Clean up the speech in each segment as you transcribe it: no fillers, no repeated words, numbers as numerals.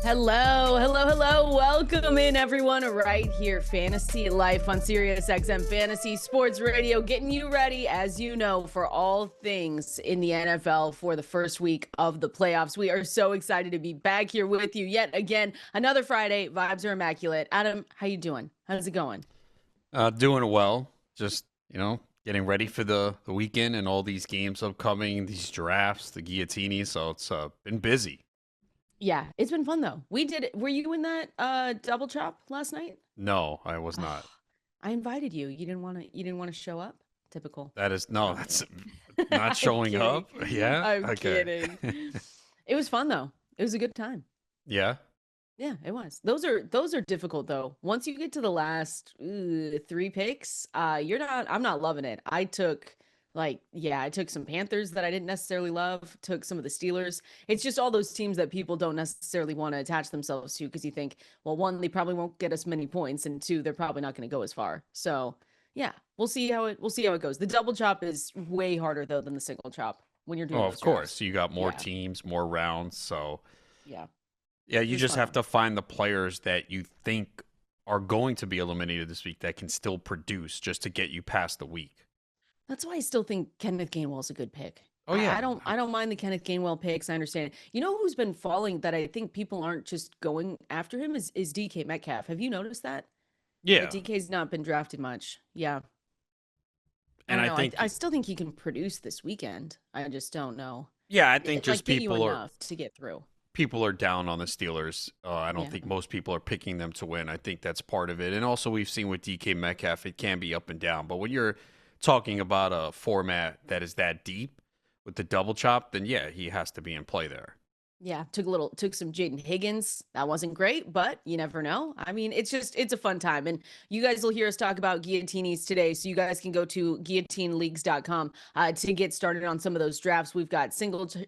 Hello, hello, hello. Welcome in, everyone, right here. Fantasy Life on Sirius XM Fantasy Sports Radio, getting you ready, as you know, for all things in the NFL for the first week of the playoffs. We are so excited to be back here with you yet again. Another Friday. Vibes are immaculate. Adam, how you doing? How's it going? Doing well. Just, getting ready for the weekend and all these games upcoming, these drafts, the guillotine. So it's been busy. Yeah, it's been fun though. Were you in that double chop last night? No, I was not. I invited you. You didn't want to show up? Typical. That's not showing kidding. up. Yeah. I'm Okay. kidding. It was fun though. It was a good time. Yeah. Yeah, it was. Those are difficult though. Once you get to the last three picks, I'm not loving it. I took some Panthers that I didn't necessarily love, took some of the Steelers. It's just all those teams that people don't necessarily want to attach themselves to because you think, well, one, they probably won't get as many points, and two, they're probably not going to go as far. So, yeah, we'll see how it goes. The double chop is way harder though than the single chop when you're doing Oh, those of course. drafts. You got more Yeah, teams, more rounds. So, yeah, yeah, it you was just fun have though. to find the players that you think are going to be eliminated this week that can still produce just to get you past the week. That's why I still think Kenneth Gainwell's a good pick. Oh, I, yeah. I don't I don't mind the Kenneth Gainwell picks. I understand. You know who's been falling that I think people aren't just going after him is DK Metcalf. Have you noticed that? Like Yeah. DK's not been drafted much. Yeah. I And don't I know. I think, I still think he can produce this weekend. I just don't know. yeah, I think Like just get you enough to get through. people are down on the Steelers. I don't Yeah. think most people are picking them to win. I think that's part of it. And also, we've seen with DK Metcalf, it can be up and down. But when you're talking about a format that is that deep with the double chop, then yeah, he has to be in play there. Yeah, took some Jaden Higgins. That wasn't great, but you never know. I mean, it's a fun time. And you guys will hear us talk about guillotines today. So you guys can go to guillotineleagues.com to get started on some of those drafts. We've got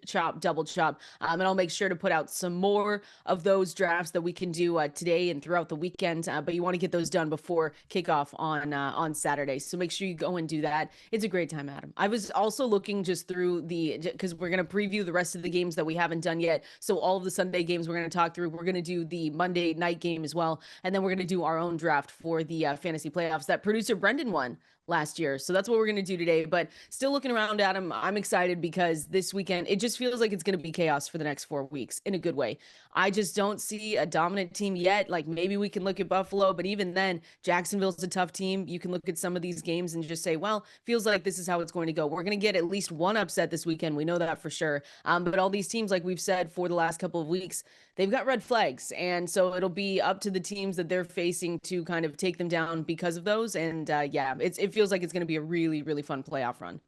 chop, double chop. And I'll make sure to put out some more of those drafts that we can do today and throughout the weekend. But you want to get those done before kickoff on Saturday. So make sure you go and do that. It's a great time, Adam. I was also looking just through because we're going to preview the rest of the games that we haven't done yet. So all of the Sunday games we're going to talk through. We're going to do the Monday night game as well. And then we're going to do our own draft for the fantasy playoffs that producer Brendan won last year. So that's what we're going to do today. But still looking around, Adam, I'm excited because this weekend, it just feels like it's going to be chaos for the next 4 weeks in a good way. I just don't see a dominant team yet. Like maybe we can look at Buffalo, but even then, Jacksonville's a tough team. You can look at some of these games and just say, well, feels like this is how it's going to go. We're going to get at least one upset this weekend. We know that for sure. But all these teams, like we've said for the last couple of weeks, they've got red flags. And so it'll be up to the teams that they're facing to kind of take them down because of those. And yeah, it feels like it's going to be a really, really fun playoff run.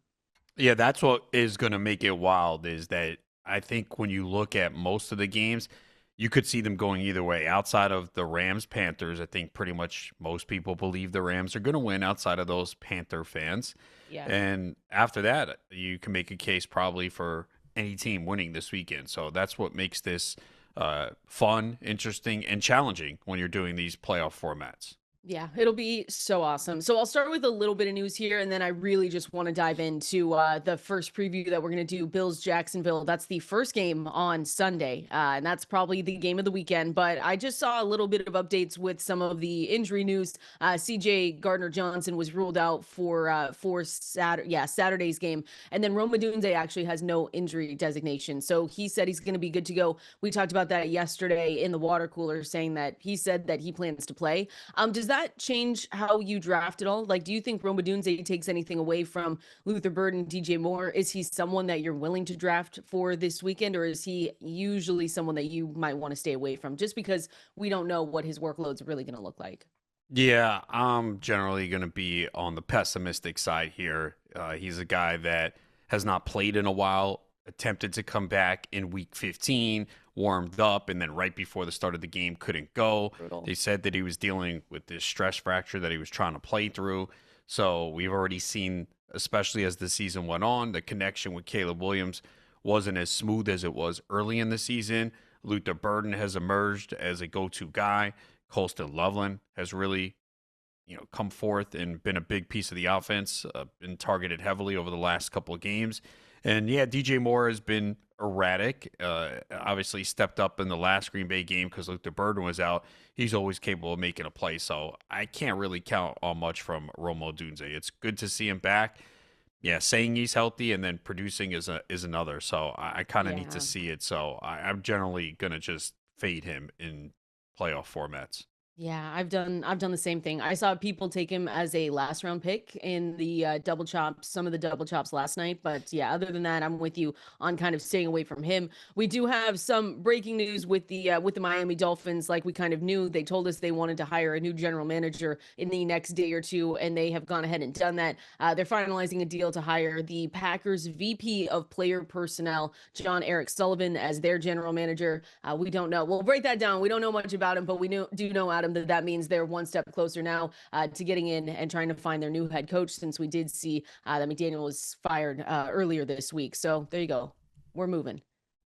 Yeah, that's what is going to make it wild is that I think when you look at most of the games, you could see them going either way. Outside of the Rams Panthers, I think pretty much most people believe the Rams are going to win outside of those Panther fans. Yeah. And after that, you can make a case probably for any team winning this weekend. So that's what makes this fun, interesting, and challenging when you're doing these playoff formats. Yeah, it'll be so awesome. So I'll start with a little bit of news here, and then I really just want to dive into the first preview that we're going to do, Bills Jacksonville. That's the first game on Sunday, and that's probably the game of the weekend. But I just saw a little bit of updates with some of the injury news. CJ Gardner-Johnson was ruled out for Saturday's game, and then Rome Odunze actually has no injury designation, so he said he's going to be good to go. We talked about that yesterday in the water cooler, saying that he said that he plans to play. Does that change how you draft at all? Like, do you think Rome Odunze takes anything away from Luther Bird and DJ Moore? Is he someone that you're willing to draft for this weekend, or is he usually someone that you might want to stay away from just because we don't know what his workload's really going to look like? Yeah, I'm generally going to be on the pessimistic side here. He's a guy that has not played in a while, attempted to come back in week 15, warmed up, and then right before the start of the game couldn't go. Brutal. They said that he was dealing with this stress fracture that he was trying to play through. So we've already seen, especially as the season went on, the connection with Caleb Williams wasn't as smooth as it was early in the season. Luther Burden has emerged as a go-to guy. Colston Loveland has really, come forth and been a big piece of the offense, been targeted heavily over the last couple of games. And yeah, DJ Moore has been erratic. Obviously, stepped up in the last Green Bay game because Luke Burden was out. He's always capable of making a play, so I can't really count on much from Rome Odunze. It's good to see him back. Yeah, saying he's healthy and then producing is another. So I kind of need to Yeah. see it. So I'm generally gonna just fade him in playoff formats. Yeah, I've done the same thing. I saw people take him as a last round pick in the double chops, some of the double chops last night. But yeah, other than that, I'm with you on kind of staying away from him. We do have some breaking news with the Miami Dolphins. Like we kind of knew, they told us they wanted to hire a new general manager in the next day or two, and they have gone ahead and done that. They're finalizing a deal to hire the Packers VP of Player Personnel, John Eric Sullivan, as their general manager. We don't know. We'll break that down. We don't know much about him, but do know, Adam, that means they're one step closer now to getting in and trying to find their new head coach, since we did see that McDaniel was fired earlier this week. So there you go. We're moving.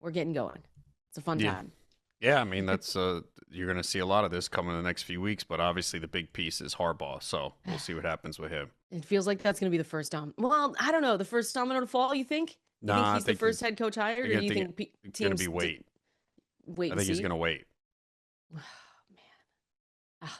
We're getting going. It's a fun Yeah, time. yeah. I mean, that's you're gonna see a lot of this coming in the next few weeks. But obviously, the big piece is Harbaugh. So we'll see what happens with him. It feels like that's going to be the first Well, I don't know. The first domino to fall, you think? You think Nah, I he's the think first head coach hired, or do you think it's gonna teams be wait. wait I and think he's see? gonna wait.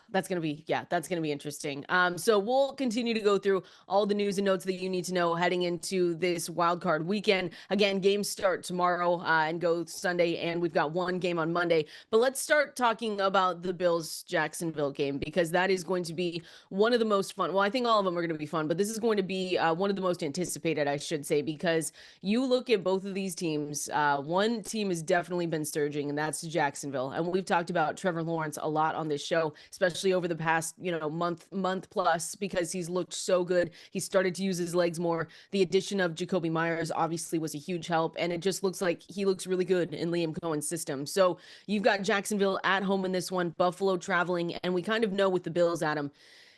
That's gonna be interesting. So we'll continue to go through all the news and notes that you need to know heading into this wild card weekend. Again, games start tomorrow and go Sunday, and we've got one game on Monday. But let's start talking about the Bills Jacksonville game, because that is going to be one of the most fun. Well, I think all of them are going to be fun, but this is going to be one of the most anticipated, I should say, because you look at both of these teams. One team has definitely been surging, and that's Jacksonville. And we've talked about Trevor Lawrence a lot on this show, especially over the past, month plus, because he's looked so good. He started to use his legs more. The addition of Jacoby Myers obviously was a huge help, and it just looks like he looks really good in Liam Cohen's system. So you've got Jacksonville at home in this one, Buffalo traveling, and we kind of know with the Bills, Adam,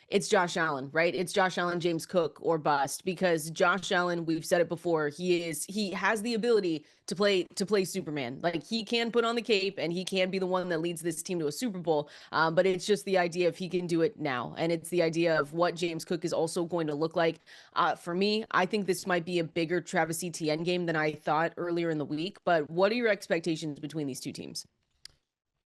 it's Josh Allen, right? It's Josh Allen, James Cook, or bust. Because Josh Allen, we've said it before, he has the ability to play Superman. Like, he can put on the cape and he can be the one that leads this team to a Super Bowl. But it's just the idea if he can do it now, and it's the idea of what James Cook is also going to look like. For me, I think this might be a bigger Travis Etienne game than I thought earlier in the week. But what are your expectations between these two teams?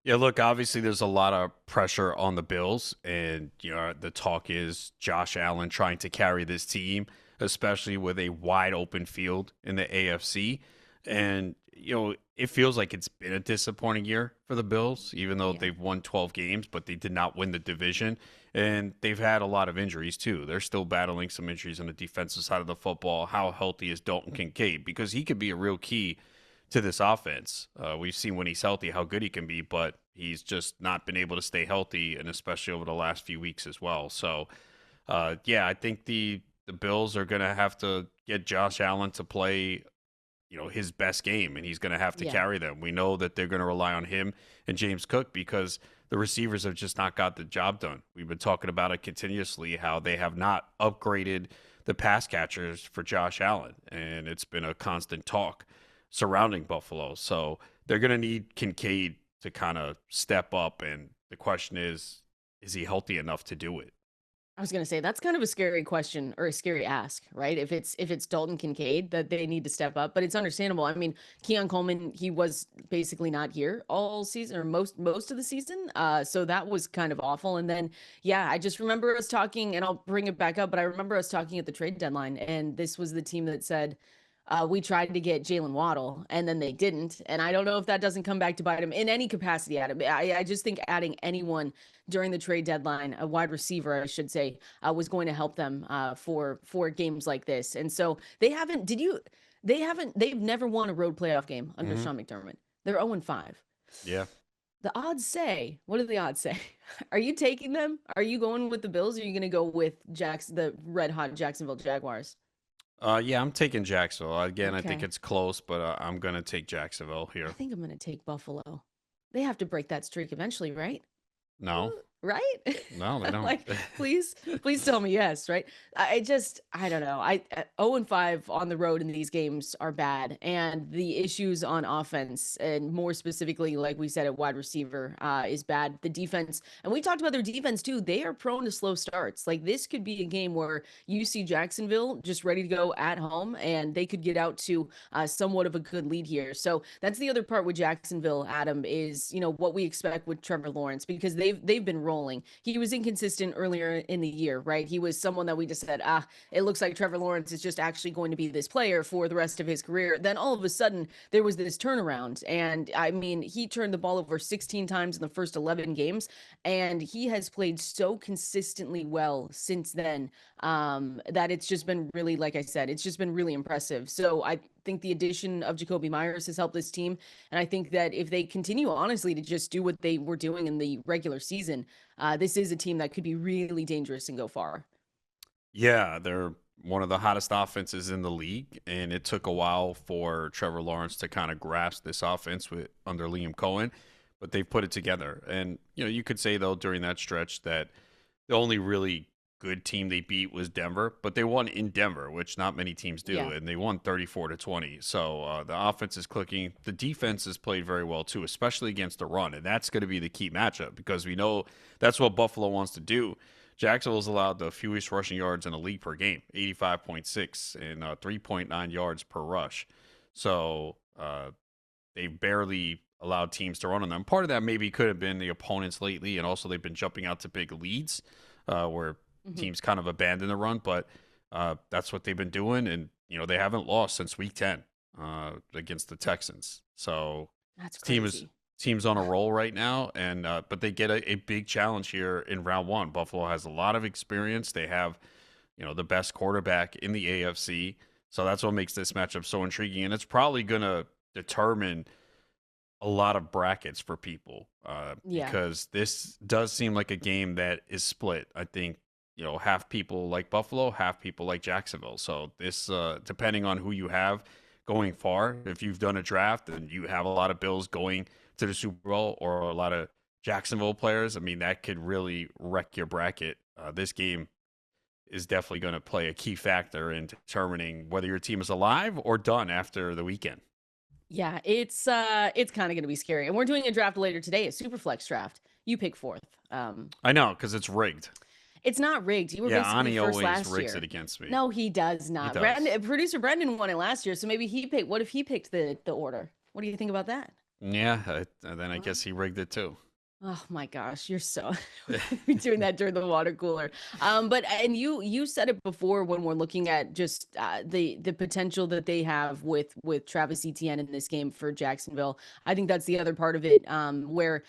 Yeah, look, obviously there's a lot of pressure on the Bills, and the talk is Josh Allen trying to carry this team, especially with a wide open field in the AFC. And it feels like it's been a disappointing year for the Bills, even though Yeah. they've won 12 games, but they did not win the division. And they've had a lot of injuries too. They're still battling some injuries on the defensive side of the football. How healthy is Dalton Kincaid? Because he could be a real key to this offense. We've seen when he's healthy how good he can be, but he's just not been able to stay healthy, and especially over the last few weeks as well. So, yeah, I think the Bills are going to have to get Josh Allen to play, his best game, and he's going to have to Yeah. carry them. We know that they're going to rely on him and James Cook because the receivers have just not got the job done. We've been talking about it continuously, how they have not upgraded the pass catchers for Josh Allen, and it's been a constant talk surrounding Buffalo. So they're going to need Kincaid to kind of step up. And the question is he healthy enough to do it? I was gonna say that's kind of a scary question, or a scary ask, right? If it's Dalton Kincaid that they need to step up, but it's understandable. I mean, Keon Coleman, he was basically not here all season, or most of the season. So that was kind of awful. And then yeah, I just remember us talking, and I'll bring it back up, but I remember us talking at the trade deadline, and this was the team that said, we tried to get Jalen Waddle, and then they didn't. And I don't know if that doesn't come back to bite him in any capacity. Adam, I just think adding anyone during the trade deadline, a wide receiver, I should say, was going to help them for games like this. And so they haven't. Did you? They haven't. They've never won a road playoff game under Hmm. Sean McDermott. They're 0-5. Yeah. The odds say, what do the odds say? Are you taking them? Are you going with the Bills? Or are you going to go with the red hot Jacksonville Jaguars? Yeah, I'm taking Jacksonville. Again, I think Okay. it's close, but I'm going to take Jacksonville I here. think I'm going to take Buffalo. They have to break that streak eventually, right? No. right? No, they don't. Like, please tell me yes, right? I don't know. 0-5 on the road in these games are bad, and the issues on offense, and more specifically, like we said, at wide receiver, is bad. The defense, and we talked about their defense too. They are prone to slow starts. Like, this could be a game where you see Jacksonville just ready to go at home, and they could get out to somewhat of a good lead here. So that's the other part with Jacksonville, Adam, is what we expect with Trevor Lawrence, because they've been rolling. He was inconsistent earlier in the year, right? He was someone that we just said, it looks like Trevor Lawrence is just actually going to be this player for the rest of his career. Then all of a sudden there was this turnaround, and I mean, he turned the ball over 16 times in the first 11 games, and he has played so consistently well since then, that it's just been really, like I said, it's just been really impressive. So I think the addition of Jacoby Myers has helped this team. And I think that if they continue, honestly, to just do what they were doing in the regular season, this is a team that could be really dangerous and go far. Yeah, they're one of the hottest offenses in the league, and it took a while for Trevor Lawrence to kind of grasp this offense with under Liam Cohen, but they've put it together. And you could say though during that stretch that the only really good team they beat was Denver, but they won in Denver, which not many teams do, Yeah. and they won 34-20. So the offense is clicking. The defense has played very well too, especially against the run, and that's going to be the key matchup because we know that's what Buffalo wants to do. Jacksonville's allowed the fewest rushing yards in the league per game, 85.6 and 3.9 yards per rush. So they barely allowed teams to run on them. Part of that maybe could have been the opponents lately, and also they've been jumping out to big leads where Mhm. teams kind of abandon the run. But that's what they've been doing, and they haven't lost since Week 10 against the Texans. So That's this team's on a roll right now, and but they get a big challenge here in round one. Buffalo has a lot of experience. They have the best quarterback in the AFC, so that's what makes this matchup so intriguing, and it's probably going to determine a lot of brackets for people Yeah. because this does seem like a game that is split. I think half people like Buffalo, half people like Jacksonville. So this depending on who you have going far, if you've done a draft and you have a lot of Bills going to the Super Bowl or a lot of Jacksonville players, I mean that could really wreck your bracket. This game is definitely going to play a key factor in determining whether your team is alive or done after the weekend. Yeah, it's kind of going to be scary. And we're doing a draft later today, a super flex draft. You pick fourth. I know because it's rigged. It's not rigged. You were Yeah, basically Ani first always last rigs it year. against me. No, he does He not. does. Producer Brendan won it last year, so maybe he picked. What if he picked the order? What do you think about that? Yeah, and then I Well, guess he rigged it too. oh my gosh, you're so be doing that during the water cooler. But and you said it before when we're looking at just the potential that they have with Travis Etienne in this game for Jacksonville. I think that's the other part of it, where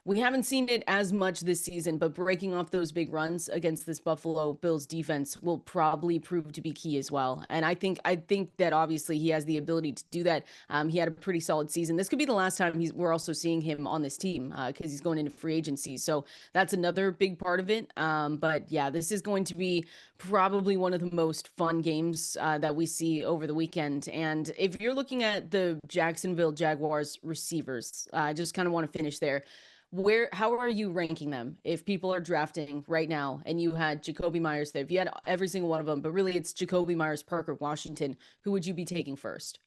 we haven't seen it as much this season, but breaking off those big runs against this Buffalo Bills defense will probably prove to be key as well. And I think that obviously he has the ability to do that. He had a pretty solid season. This could be the last time we're also seeing him on this team because he's going into free agency. So that's another big part of it. But yeah, this is going to be probably one of the most fun games that we see over the weekend. And if you're looking at the Jacksonville Jaguars receivers, I just kind of want to finish there. How are you ranking them if people are drafting right now and you had Jacoby Myers there? If you had every single one of them, but really it's Jacoby Myers, Parker Washington, who would you be taking first?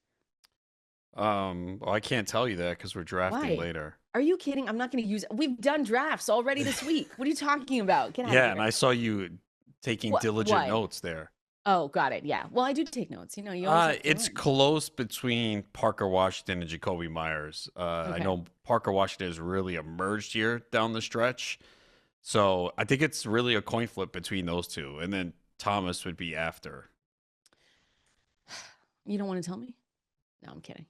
Well, I can't tell you that because we're drafting Why? later. Are you kidding? I'm not going to use We've done drafts already this week. What are you talking about? Get out of Yeah, and here. I saw you taking diligent What? notes there. Oh, got it. Yeah. Well, I do take notes. You always have to It's learn. close between Parker Washington and Jacoby Myers. I Okay. know Parker Washington has really emerged here down the stretch, so I think it's really a coin flip between those two, and then Thomas would be after. You don't want to tell me? No, I'm kidding.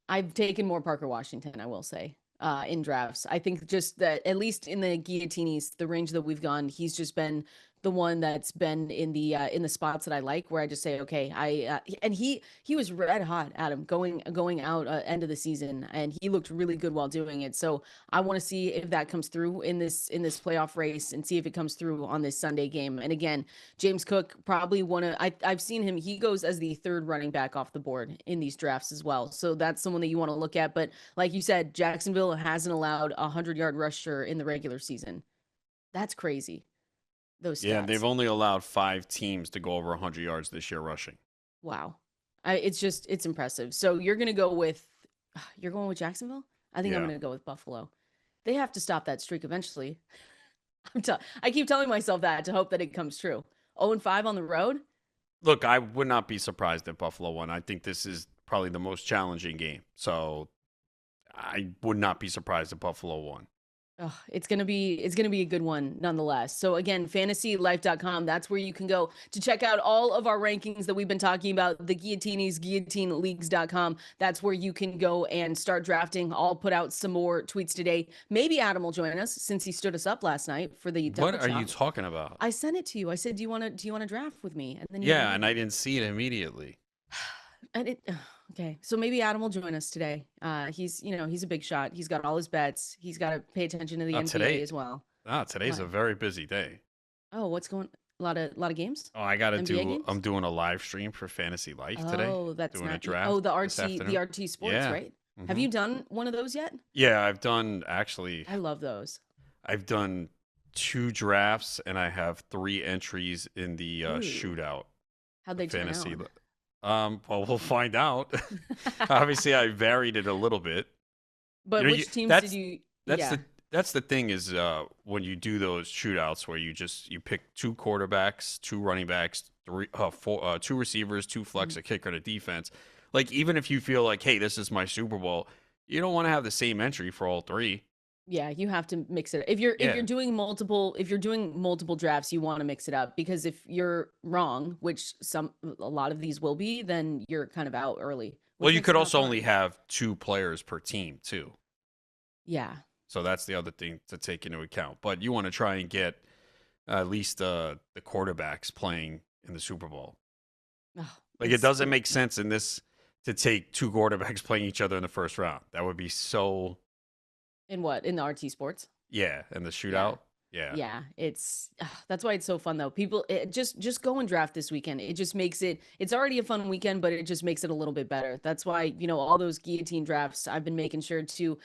I've taken more Parker Washington, I will say, in drafts. I think just that at least in the guillotines, the range that we've gone, he's just been the one that's been in the spots that I like, where I just say, okay, and he was red hot, Adam, going out end of the season, and he looked really good while doing it. So I want to see if that comes through in this playoff race, and see if it comes through on this Sunday game. And again, James Cook probably I've seen him. He goes as the third running back off the board in these drafts as well. So that's someone that you want to look at. But like you said, Jacksonville hasn't allowed a 100-yard rusher in the regular season. That's crazy. Those Yeah, they've stats. only allowed 5 teams to go over 100 yards this year rushing. Wow. It's impressive. So you're going with Jacksonville? I think I'm Yeah. going to go with Buffalo. They have to stop that streak eventually. I keep telling myself that to hope that it comes true. 0-5 on the road? Look, I would not be surprised if Buffalo won. I think this is probably the most challenging game. So I would not be surprised if Buffalo won. Oh, it's gonna be a good one nonetheless. So again, fantasylife.com, that's where you can go to check out all of our rankings that we've been talking about. The Guillotines, guillotineleagues.com. That's where you can go and start drafting. I'll put out some more tweets today. Maybe Adam will join us since he stood us up last night for the What double are you chop. talking about? I sent it to you. I said, do you want to draft with me? And then you Yeah, denied and I me. didn't see it immediately. And it okay. So maybe Adam will join us today. He's a big shot. He's got all his bets. He's got to pay attention to the NBA Today. as well. Today's What? a very busy day. Oh, what's going? A lot of games? Oh, I got to NBA do I'm games? doing a live stream for Fantasy Life today, Oh, that's doing a not. draft Oh, the this RT, the afternoon. RT Sports, Yeah. right? Have hmm you done one of those yet? Yeah, I've done actually I love those. I've done 2 drafts and I have 3 entries in the Ooh, shootout, how'd the they turn fantasy. out? Well, we'll find out. Obviously, I varied it a little bit. But You which teams did that's you? that's Yeah. the thing is when you do those shootouts where you pick 2 quarterbacks, 2 running backs, 2 receivers, 2 flex, Mhm. a kicker, and a defense. Like even if you feel like, hey, this is my Super Bowl, you don't want to have the same entry for all 3. Yeah, you have to mix it. If you're Yeah. doing multiple drafts, you want to mix it up because if you're wrong, which a lot of these will be, then you're kind of out early, Well, which you makes could it not also only fun. have 2 players per team too. Yeah. So that's the other thing to take into account. But you want to try and get at least the quarterbacks playing in the Super Bowl. Oh, Like it doesn't make sense in this to take 2 quarterbacks playing each other in the first round. That would be so in the RT Sports. yeah, in the Yeah. shootout. Yeah. Yeah, that's why it's so fun though. People just go and draft this weekend. It just makes it's already a fun weekend, but it just makes it a little bit better. That's why, all those guillotine drafts, I've been making sure to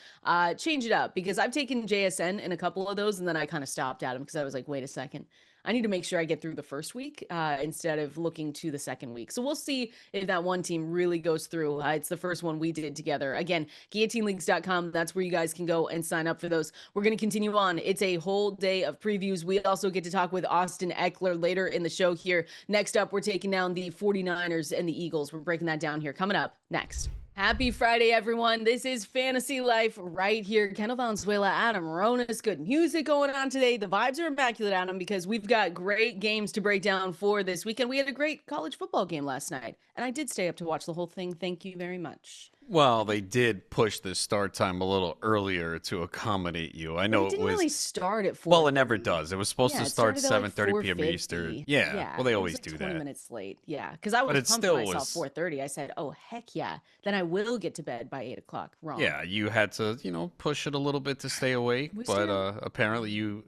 change it up because I've taken JSN in a couple of those and then I kind of stopped at them because I was like, wait a second. I need to make sure I get through the first week instead of looking to the second week. So we'll see if that one team really goes through. It's the first one we did together. Again, guillotineleagues.com. That's where you guys can go and sign up for those. We're going to continue on. It's a whole day of previews. We also get to talk with Austin Ekeler later in the show here. Next up, we're taking down the 49ers and the Eagles. We're breaking that down here. Coming up next. Happy Friday, everyone. This is Fantasy Life right here. Kendall, Valenzuela, Adam, Ronis. Good music going on today. The vibes are immaculate, Adam, because we've got great games to break down for this weekend. We had a great college football game last night, and I did stay up to watch the whole thing. Thank you very much. Well, they did push the start time a little earlier to accommodate you. I But know it it didn't was really start at well, it never 4:30. does. It was supposed Yeah, to it start started at like 7:30 p.m. Eastern. 4:50. Yeah. Yeah, Well, they it was always like do 20 that. minutes late. Yeah, because I But was it pumped when still I saw was 4:30. I said, "Oh heck yeah!" Then I will get to bed by 8 o'clock. Wrong. yeah, you had to, push it a little bit to stay awake, We but stayed. apparently you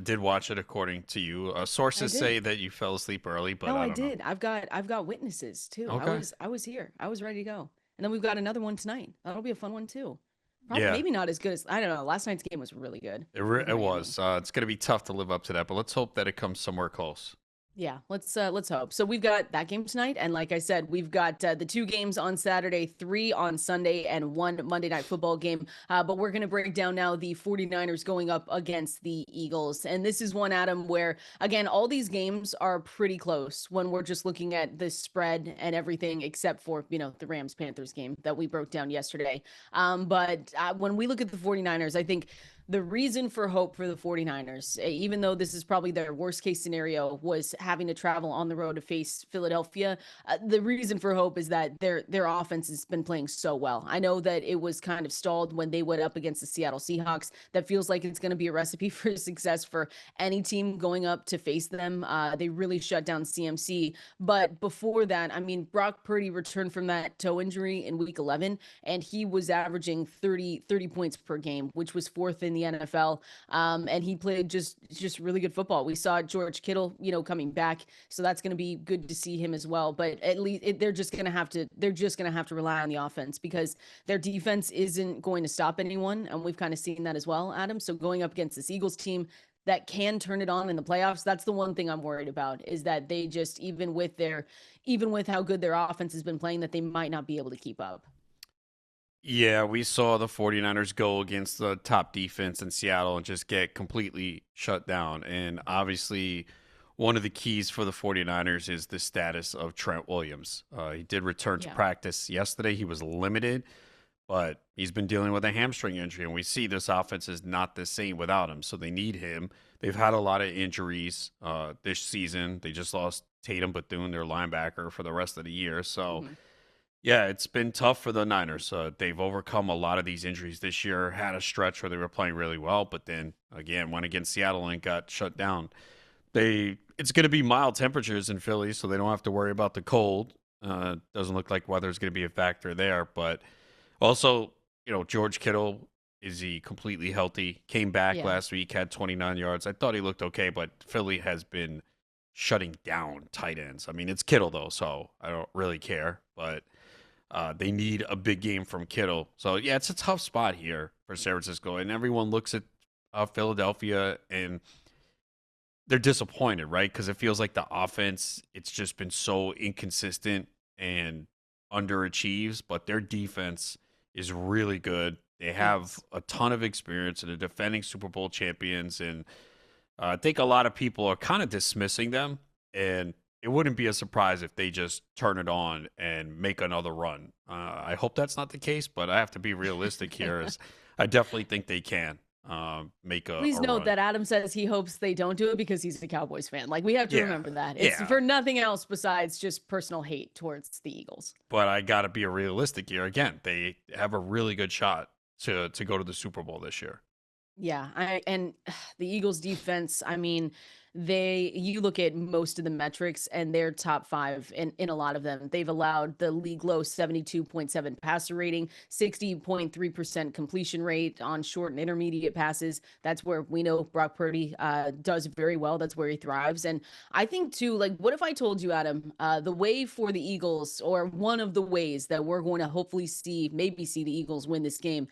did watch it according to you. I Sources did. say that you fell asleep early, but No, I I don't know. did. I've got witnesses too. I Okay. was I was here. I was ready to go. And then we've got another one tonight. That'll be a fun one too. Probably Yeah, maybe not as good as I don't know. Last night's game was really good for it Miami. was. It's going to be tough to live up to that, but let's hope that it comes somewhere close. Yeah, let's hope. So we've got that game tonight, and like I said, we've got the 2 games on Saturday, 3 on Sunday, and 1 Monday Night Football game. But we're going to break down now the 49ers going up against the Eagles. And this is one, Adam, where, again, all these games are pretty close when we're just looking at the spread and everything, except for, the Rams-Panthers game that we broke down yesterday. But when we look at the 49ers, I think the reason for hope for the 49ers, even though this is probably their worst case scenario, was having to travel on the road to face Philadelphia. The reason for hope is that their offense has been playing so well. I know that it was kind of stalled when they went up against the Seattle Seahawks. That feels like it's going to be a recipe for success for any team going up to face them. They really shut down CMC. But before that, I mean, Brock Purdy returned from that toe injury in week 11, and he was averaging 30 points per game, which was fourth in the NFL. And he played just really good football. We saw George Kittle, coming back, so that's going to be good to see him as well. But at least they're just going to have to rely on the offense because their defense isn't going to stop anyone, and we've kind of seen that as well, Adam. So going up against this Eagles team, that can turn it on in the playoffs. That's the one thing I'm worried about, is that they just, even with how good their offense has been playing, that they might not be able to keep up. Yeah, we saw the 49ers go against the top defense in Seattle and just get completely shut down. And obviously, one of the keys for the 49ers is the status of Trent Williams. He did return to Yeah. practice yesterday. He was limited, but he's been dealing with a hamstring injury. And we see this offense is not the same without him. So they need him. They've had a lot of injuries this season. They just lost Tatum Bethune, their linebacker, for the rest of the year. So. Mhm. Yeah, it's been tough for the Niners. They've overcome a lot of these injuries this year, had a stretch where they were playing really well, but then again went against Seattle and got shut down. It's going to be mild temperatures in Philly, so they don't have to worry about the cold. Doesn't look like weather's going to be a factor there, but also, George Kittle, is he completely healthy? Came back Yeah. last week, had 29 yards. I thought he looked okay, but Philly has been shutting down tight ends. I mean, it's Kittle though, so I don't really care, but they need a big game from Kittle. So, yeah, it's a tough spot here for San Francisco. And everyone looks at Philadelphia and they're disappointed, right? Because it feels like the offense, it's just been so inconsistent and underachieves. But their defense is really good. They have Yes. a ton of experience and they're defending Super Bowl champions. And I think a lot of people are kind of dismissing them. And it wouldn't be a surprise if they just turn it on and make another run. I hope that's not the case, but I have to be realistic here. As I definitely think they can make Please a note run. that Adam says he hopes they don't do it because he's a Cowboys fan. Like, we have to Yeah, remember that. It's yeah. for nothing else besides just personal hate towards the Eagles. But I got to be realistic here. Again, they have a really good shot to go to the Super Bowl this year. Yeah, and the Eagles defense, I mean, you look at most of the metrics and they're top 5 in a lot of them. They've allowed the league low 72.7 passer rating, 60.3% completion rate on short and intermediate passes. That's where we know Brock Purdy does very well. That's where he thrives. And I think too, like, what if I told you, Adam, the way for the Eagles, or one of the ways that we're going to hopefully maybe see the Eagles win this game,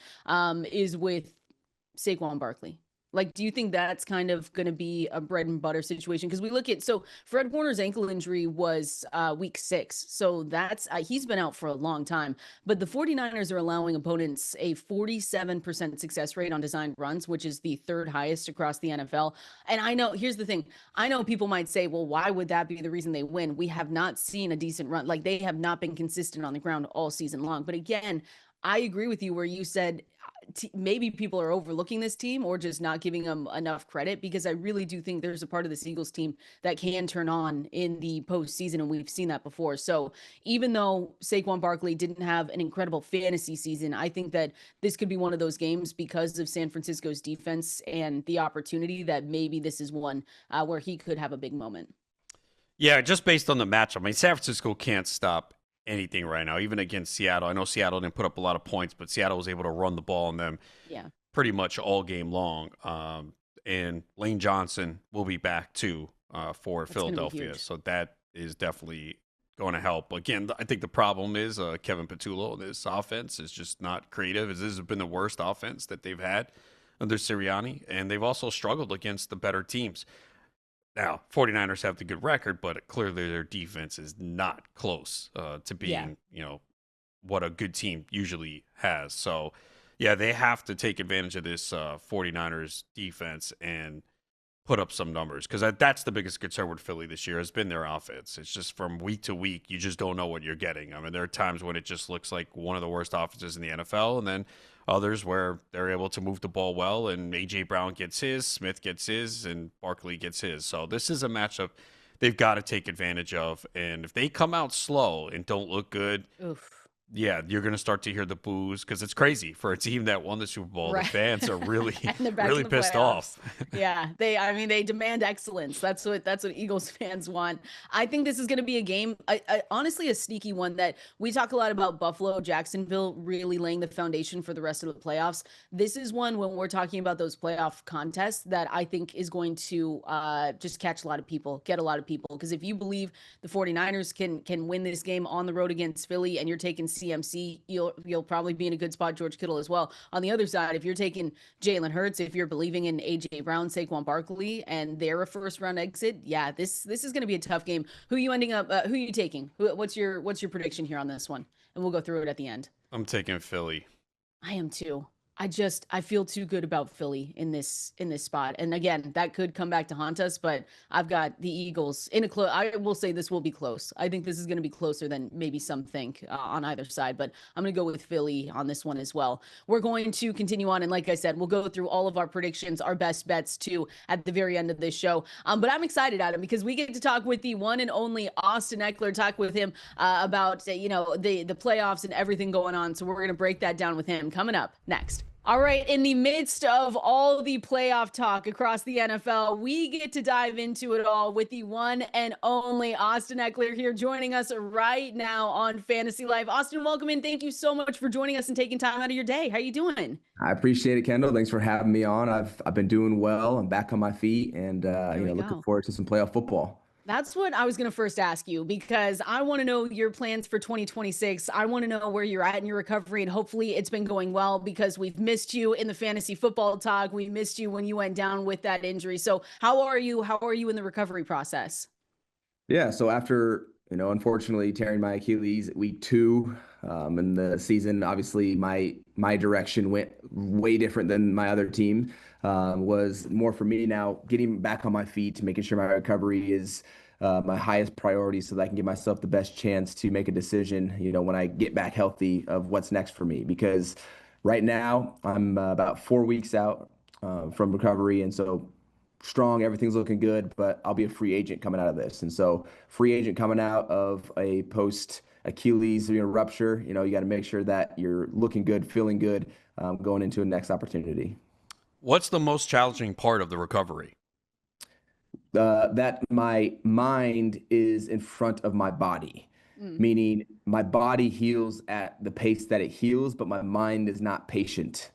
is with Saquon Barkley. Like, do you think that's kind of going to be a bread and butter situation? Because we look at, so Fred Warner's ankle injury was week 6. So that's, he's been out for a long time. But the 49ers are allowing opponents a 47% success rate on designed runs, which is the 3rd highest across the NFL. And I know, here's the thing, I know people might say, well, why would that be the reason they win? We have not seen a decent run. Like, they have not been consistent on the ground all season long. But again, I agree with you where you said maybe people are overlooking this team or just not giving them enough credit, because I really do think there's a part of this Eagles team that can turn on in the postseason, and we've seen that before. So even though Saquon Barkley didn't have an incredible fantasy season, I think that this could be one of those games because of San Francisco's defense and the opportunity that maybe this is one where he could have a big moment. Yeah, just based on the matchup. I mean, San Francisco can't stop anything right now, even against Seattle. I know Seattle didn't put up a lot of points, but Seattle was able to run the ball on them Yeah. pretty much all game long. And Lane Johnson will be back too for That's going to be Philadelphia. huge. So that is definitely going to help. Again, I think the problem is Kevin Patullo. This offense is just not creative. This has been the worst offense that they've had under Sirianni. And they've also struggled against the better teams. Now, 49ers have the good record, but clearly their defense is not close to Yeah. being, what a good team usually has. So, yeah, they have to take advantage of this 49ers defense and put up some numbers, because that's the biggest concern with Philly this year has been their offense. It's just from week to week, you just don't know what you're getting. I mean, there are times when it just looks like one of the worst offenses in the NFL, and then others where they're able to move the ball well, and A.J. Brown gets his, Smith gets his, and Barkley gets his. So this is a matchup they've got to take advantage of, and if they come out slow and don't look good, Oof. yeah, you're going to start to hear the boos, because it's crazy for a team that won the Super Bowl. The Right. fans are really, And they're back really to the pissed playoffs. off. Yeah. I mean, they demand excellence. That's what Eagles fans want. I think this is going to be a game, honestly, a sneaky one that we talk a lot about Buffalo, Jacksonville really laying the foundation for the rest of the playoffs. This is one when we're talking about those playoff contests that I think is going to just catch a lot of people, get a lot of people. Because if you believe the 49ers can win this game on the road against Philly, and you're taking CMC, you'll probably be in a good spot. George Kittle as well. On the other side, if you're taking Jalen Hurts, if you're believing in AJ Brown, Saquon Barkley, and they're a first round exit, yeah, this is going to be a tough game. Who are you ending up? Who are you taking? What's your prediction here on this one? And we'll go through it at the end. I'm taking Philly. I am too. I feel too good about Philly in this spot. And again, that could come back to haunt us, but I've got the Eagles in a close. I will say this will be close. I think this is going to be closer than maybe some think on either side, but I'm going to go with Philly on this one as well. We're going to continue on, and like I said, we'll go through all of our predictions, our best bets too at the very end of this show. But I'm excited, Adam, because we get to talk with the one and only Austin Ekeler, talk with him about the playoffs and everything going on. So we're going to break that down with him coming up next. All right, in the midst of all the playoff talk across the NFL, we get to dive into it all with the one and only Austin Ekeler here joining us right now on Fantasy Life. Austin, welcome in. Thank you so much for joining us and taking time out of your day. How you doing? I appreciate it, Kendall. Thanks for having me on. I've been doing well. I'm back on my feet and looking forward to some playoff football. That's what I was going to first ask you, because I want to know your plans for 2026. I want to know where you're at in your recovery, and hopefully it's been going well, because we've missed you in the fantasy football talk. We missed you when you went down with that injury. So how are you? How are you in the recovery process? Yeah, so after, unfortunately tearing my Achilles at week 2 in the season, obviously my direction went way different than my other team. Was more for me now getting back on my feet, making sure my recovery is my highest priority so that I can give myself the best chance to make a decision, when I get back healthy, of what's next for me. Because right now I'm about 4 weeks out from recovery. And so strong, everything's looking good, but I'll be a free agent coming out of this. And so free agent coming out of a post Achilles rupture, you got to make sure that you're looking good, feeling good, going into a next opportunity. What's the most challenging part of the recovery? That my mind is in front of my body, meaning my body heals at the pace that it heals, but my mind is not patient.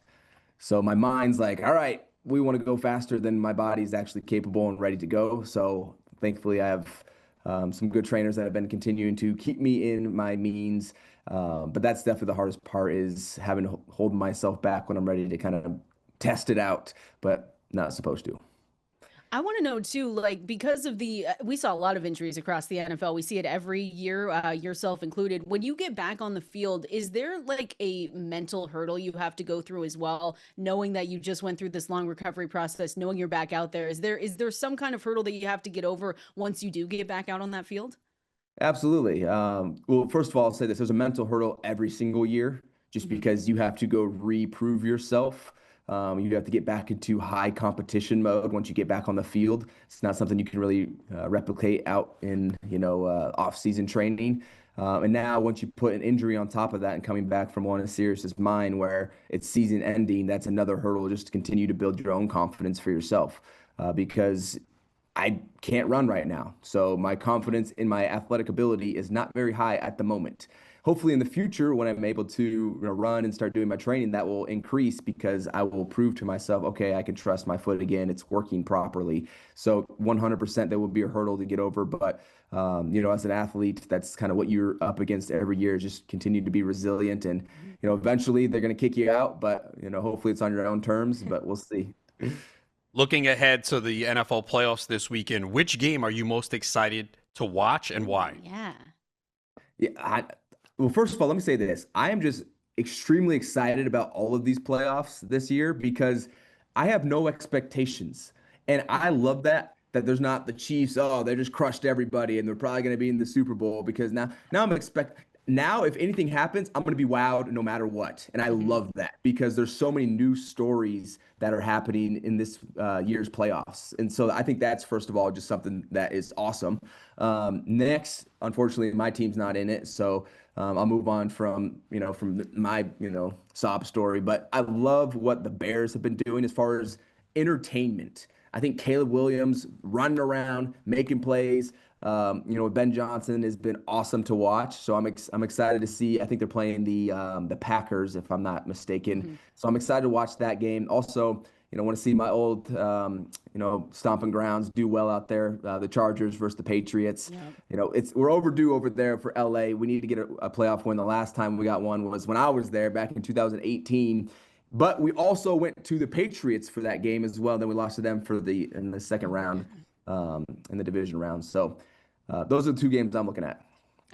So my mind's like, all right, we want to go faster than my body's actually capable and ready to go. So thankfully I have some good trainers that have been continuing to keep me in my means. But that's definitely the hardest part, is having to hold myself back when I'm ready to kind of test it out, but not supposed to. I want to know too, like, because of we saw a lot of injuries across the NFL. We see it every year, yourself included. When you get back on the field, is there like a mental hurdle you have to go through as well, knowing that you just went through this long recovery process, knowing you're back out there? Is there some kind of hurdle that you have to get over once you do get back out on that field? Absolutely. Well, first of all, I'll say this: there's a mental hurdle every single year, just because you have to go reprove yourself. You have to get back into high competition mode once you get back on the field. It's not something you can really replicate out in, off-season training. And now once you put an injury on top of that and coming back from one as serious as mine, where it's season ending, that's another hurdle just to continue to build your own confidence for yourself. Because I can't run right now. So my confidence in my athletic ability is not very high at the moment. Hopefully in the future, when I'm able to run and start doing my training, that will increase, because I will prove to myself, okay, I can trust my foot again. It's working properly. So 100% that will be a hurdle to get over. But, as an athlete, that's kind of what you're up against every year. Just continue to be resilient. And, eventually they're going to kick you out. But, hopefully it's on your own terms. But we'll see. Looking ahead to the NFL playoffs this weekend, which game are you most excited to watch, and why? Yeah. Well, first of all, let me say this. I am just extremely excited about all of these playoffs this year, because I have no expectations. And I love that there's not the Chiefs, they just crushed everybody and they're probably going to be in the Super Bowl, because now if anything happens, I'm going to be wowed no matter what. And I love that, because there's so many new stories that are happening in this year's playoffs. And so I think that's, first of all, just something that is awesome. Next, unfortunately, my team's not in it. So I'll move on from my, sob story. But I love what the Bears have been doing as far as entertainment. I think Caleb Williams running around, making plays. Ben Johnson has been awesome to watch. So I'm excited to see. I think they're playing the Packers, if I'm not mistaken. So I'm excited to watch that game. Also, want to see my old, stomping grounds do well out there. The Chargers versus the Patriots. Yep. We're overdue over there for LA. We need to get a playoff win. The last time we got one was when I was there back in 2018. But we also went to the Patriots for that game as well. Then we lost to them in the second round, in the division round. So those are the two games I'm looking at.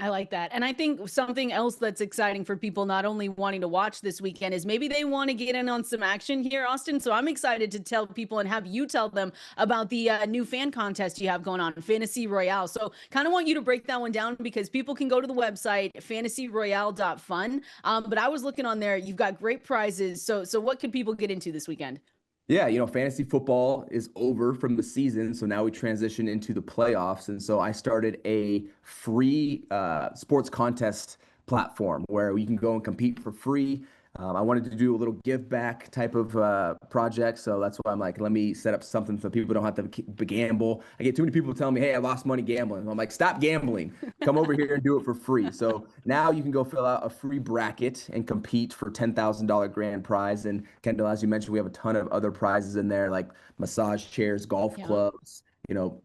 I like that. And I think something else that's exciting for people not only wanting to watch this weekend is maybe they want to get in on some action here, Austin. So I'm excited to tell people and have you tell them about the new fan contest you have going on, Fantasy Royale. So kind of want you to break that one down because people can go to the website, fantasyroyale.fun. But I was looking on there. You've got great prizes. So what could people get into this weekend? Yeah, fantasy football is over from the season, so now we transition into the playoffs. And so I started a free sports contest platform where you can go and compete for free. I wanted to do a little give back type of project, so that's why I'm like, let me set up something so people don't have to gamble. I get too many people telling me, hey, I lost money gambling. I'm like, stop gambling. Come over here and do it for free. So now you can go fill out a free bracket and compete for $10,000 grand prize. And Kendall, as you mentioned, we have a ton of other prizes in there like massage chairs, golf clubs,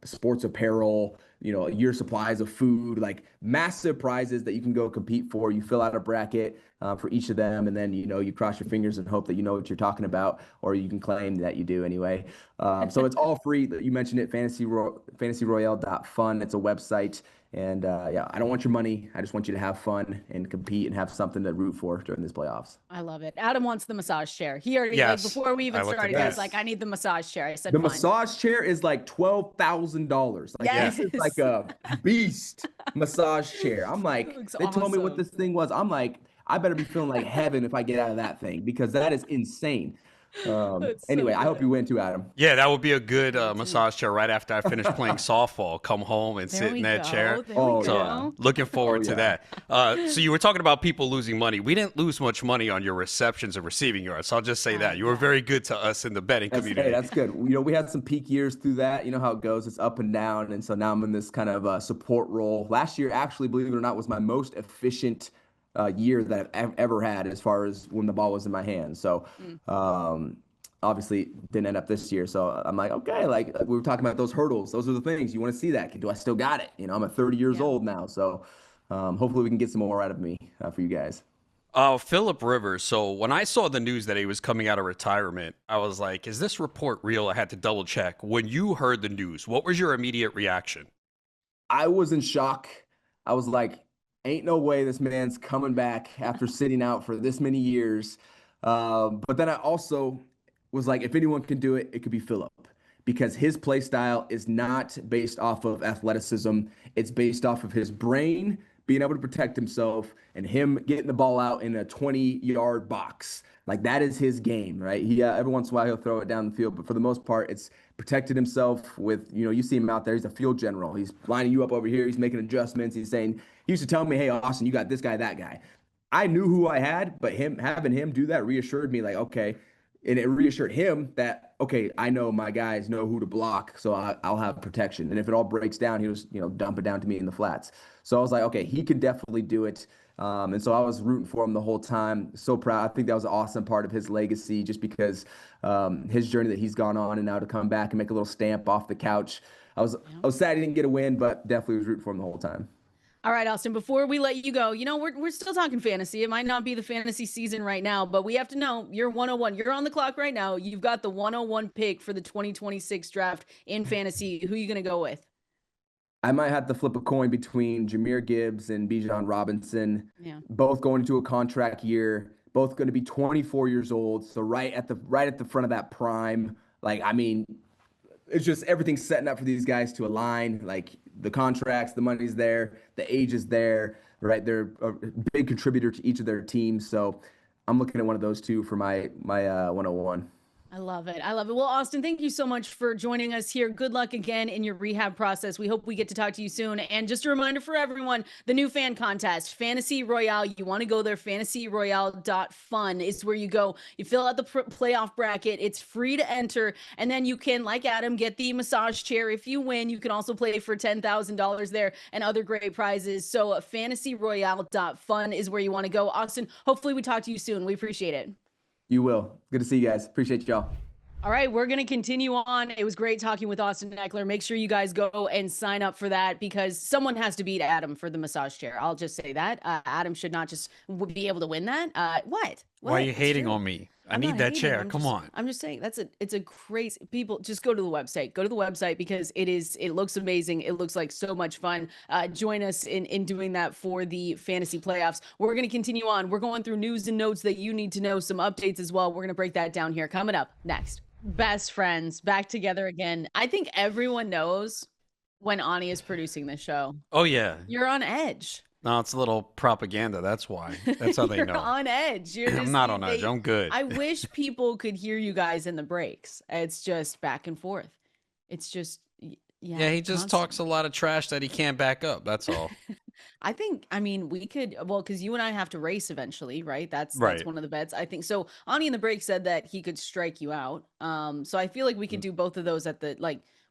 sports apparel, a year supplies of food, like massive prizes that you can go compete for. You fill out a bracket for each of them, and then you cross your fingers and hope that you know what you're talking about, or you can claim that you do anyway. So it's all free. You mentioned it, fantasyroyale.fun. It's a website. And I don't want your money. I just want you to have fun and compete and have something to root for during these playoffs. I love it. Adam wants the massage chair. He already, before we even started, he was like, I need the massage chair. I said, the massage chair is like $12,000. Like, this is like a beast massage chair. I'm like, they told me what this thing was. I'm like, I better be feeling like heaven if I get out of that thing because that is insane. Anyway, I hope you win too, Adam. Yeah, that would be a good massage chair right after I finish playing softball. Come home and sit in that chair. Looking forward to that. So you were talking about people losing money. We didn't lose much money on your receptions and receiving yards. So I'll just say that. You were very good to us in the betting community. Hey, that's good. We had some peak years through that. You know how it goes. It's up and down. And so now I'm in this kind of support role. Last year, actually, believe it or not, was my most efficient year that I've ever had as far as when the ball was in my hands. So obviously didn't end up this year. So I'm like, okay, like we were talking about those hurdles. Those are the things you want to see that. Do I still got it? I'm at 30 years old now. So hopefully we can get some more out of me for you guys. Phillip Rivers. So when I saw the news that he was coming out of retirement, I was like, is this report real? I had to double check. When you heard the news, what was your immediate reaction? I was in shock. I was like, ain't no way this man's coming back after sitting out for this many years. But then I also was like, if anyone can do it, it could be Phillip, because his play style is not based off of athleticism. It's based off of his brain being able to protect himself and him getting the ball out in a 20-yard box. Like, that is his game, right? He every once in a while he'll throw it down the field, but for the most part, it's protected himself with, you see him out there. He's a field general. He's lining you up over here. He's making adjustments. He's saying, he used to tell me, hey, Austin, you got this guy, that guy. I knew who I had, but having him do that reassured me, like, okay. And it reassured him that, okay, I know my guys know who to block, so I'll have protection. And if it all breaks down, he'll just, dump it down to me in the flats. So I was like, okay, he can definitely do it. And so I was rooting for him the whole time. So proud. I think that was an awesome part of his legacy, just because his journey that he's gone on, and now to come back and make a little stamp off the couch. I was sad he didn't get a win, but definitely was rooting for him the whole time. All right, Austin, before we let you go, we're still talking fantasy. It might not be the fantasy season right now, but we have to know you're 101. You're on the clock right now. You've got the 101 pick for the 2026 draft in fantasy. Who are you going to go with? I might have to flip a coin between Jahmyr Gibbs and Bijan Robinson. Yeah. Both going into a contract year, both going to be 24 years old. So right at the front of that prime. Like, I mean, it's just everything's setting up for these guys to align. Like, the contracts, the money's there, the age is there, right? They're a big contributor to each of their teams. So I'm looking at one of those two for my 101. I love it. Well, Austin, thank you so much for joining us here. Good luck again in your rehab process. We hope we get to talk to you soon. And just a reminder for everyone, the new fan contest, Fantasy Royale. You want to go there, fantasyroyale.fun is where you go. You fill out the playoff bracket. It's free to enter. And then you can, like Adam, get the massage chair. If you win, you can also play for $10,000 there and other great prizes. So fantasyroyale.fun is where you want to go. Austin, hopefully we talk to you soon. We appreciate it. You will. Good to see you guys. Appreciate y'all. All right, we're going to continue on. It was great talking with Austin Ekeler. Make sure you guys go and sign up for that because someone has to beat Adam for the massage chair. I'll just say that. Adam should not just be able to win that. What? Why are you It's hating true. on me? I I'm need not that hating. chair. Come on. I'm just saying it's a crazy people just go to the website. Go to the website because it looks amazing. It looks like so much fun. Join us in doing that for the fantasy playoffs. We're going to continue on. We're going through news and notes that you need to know, some updates as well. We're going to break that down here coming up next. Best friends back together again. I think everyone knows when Ani is producing this show. Oh, yeah. You're on edge. No, it's a little propaganda. That's why. That's how they You're know. on edge. You're I'm not on edge. I'm good. I wish people could hear you guys in the breaks. It's just back and forth. It's just yeah, he just talks a lot of trash that he can't back up. That's all. I mean, we could, well, because you and I have to race eventually, right? That's Right. one of the bets. I think so. Ani in the break said that he could strike you out. So I feel like we could do both of those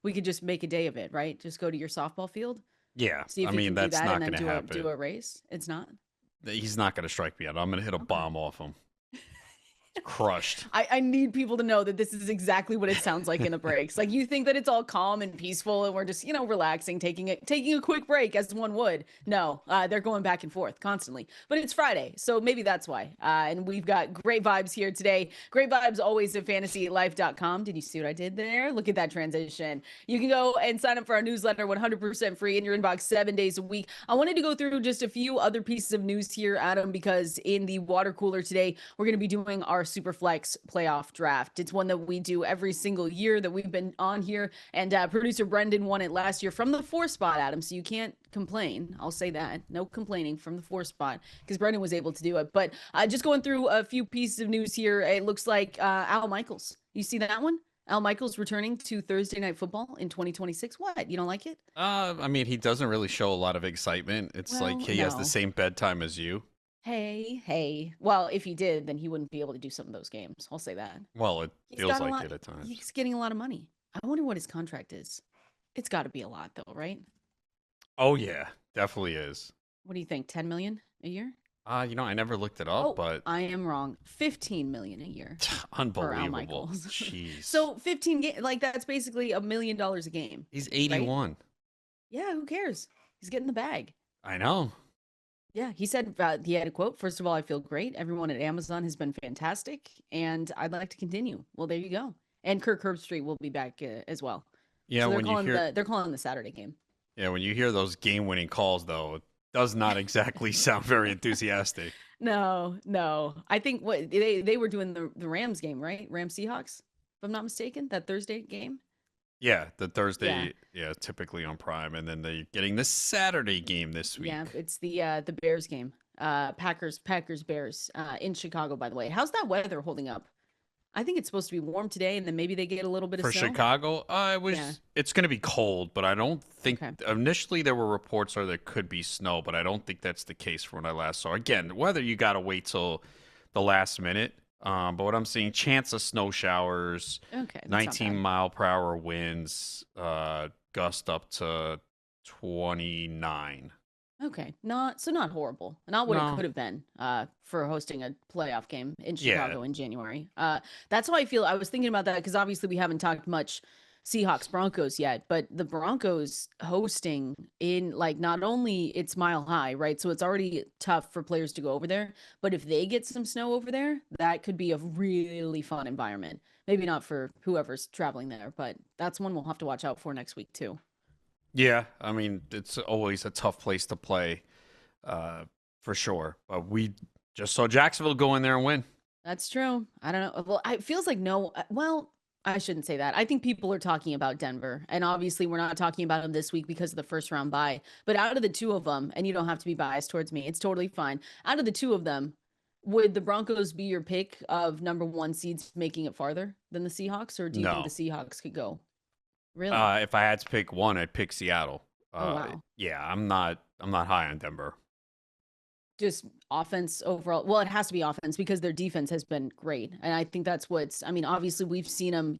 we could just make a day of it, right? Just go to your softball field. Yeah. See if I you mean, can that's do that not and then going to happen. do a race. It's not. He's not going to strike me out. I'm going to hit a bomb off him. Crushed. I need people to know that this is exactly what it sounds like in the breaks. Like you think that it's all calm and peaceful and we're just, relaxing, taking a quick break as one would. No, they're going back and forth constantly. But it's Friday, so maybe that's why. And we've got great vibes here today. Great vibes always at fantasylife.com. Did you see what I did there? Look at that transition. You can go and sign up for our newsletter 100% free in your inbox 7 days a week. I wanted to go through just a few other pieces of news here, Adam, because in the water cooler today, we're going to be doing our Superflex playoff draft. It's one that we do every single year that we've been on here, and producer Brendan won it last year from the 4 spot, Adam, so you can't complain. I'll say that. No complaining from the 4 spot because Brendan was able to do it. But just going through a few pieces of news here, it looks like Al Michaels. You see that one? Al Michaels returning to Thursday Night Football in 2026. What? You don't like it? I mean, he doesn't really show a lot of excitement. It's like he has the same bedtime as you. Hey. Well, if he did, then he wouldn't be able to do some of those games. I'll say that. Well, it feels like it at times. He's getting a lot of money. I wonder what his contract is. It's got to be a lot, though, right? Oh, yeah. Definitely is. What do you think? 10 million a year? I never looked it up, but I am wrong. 15 million a year. Unbelievable. Jeez. So 15 that's basically $1 million a game. He's 81. Right? Yeah, who cares? He's getting the bag. I know. Yeah, he said he had a quote. First of all, I feel great. Everyone at Amazon has been fantastic, and I'd like to continue. Well, there you go. And Kirk Herbstreit will be back as well. Yeah, so they're calling the Saturday game. Yeah, when you hear those game-winning calls, though, it does not exactly sound very enthusiastic. No. I think what they were doing the Rams game, right? Rams Seahawks, if I'm not mistaken, that Thursday game. Yeah, the Thursday, typically on Prime, and then they're getting the Saturday game this week. Yeah, it's the Bears game. Packers Bears in Chicago, by the way. How's that weather holding up? I think it's supposed to be warm today, and then maybe they get a little bit of snow. For Chicago, it's going to be cold, but I don't think initially there were reports there could be snow, but I don't think that's the case from what I last saw. Again, weather you got to wait till the last minute. But what I'm seeing, chance of snow showers, 19-mile-per-hour winds, gust up to 29. Okay, not horrible. Not what it could have been for hosting a playoff game in Chicago in January. That's how I feel. I was thinking about that because obviously we haven't talked much Seahawks Broncos yet, but the Broncos hosting in not only it's Mile High, right? So it's already tough for players to go over there, but if they get some snow over there, that could be a really fun environment. Maybe not for whoever's traveling there, but that's one we'll have to watch out for next week too. Yeah, I mean, it's always a tough place to play, for sure. But we just saw Jacksonville go in there and win. That's true. I don't know. Well, it feels like I shouldn't say that. I think people are talking about Denver, and obviously we're not talking about them this week because of the first round bye. But out of the two of them, and you don't have to be biased towards me, it's totally fine. Out of the two of them, would the Broncos be your pick of number 1 seeds making it farther than the Seahawks, or do you think the Seahawks could go? Really? If I had to pick one, I'd pick Seattle. Wow. Yeah, I'm not high on Denver. Just offense overall. Well, it has to be offense because their defense has been great. And I think that's I mean, obviously we've seen them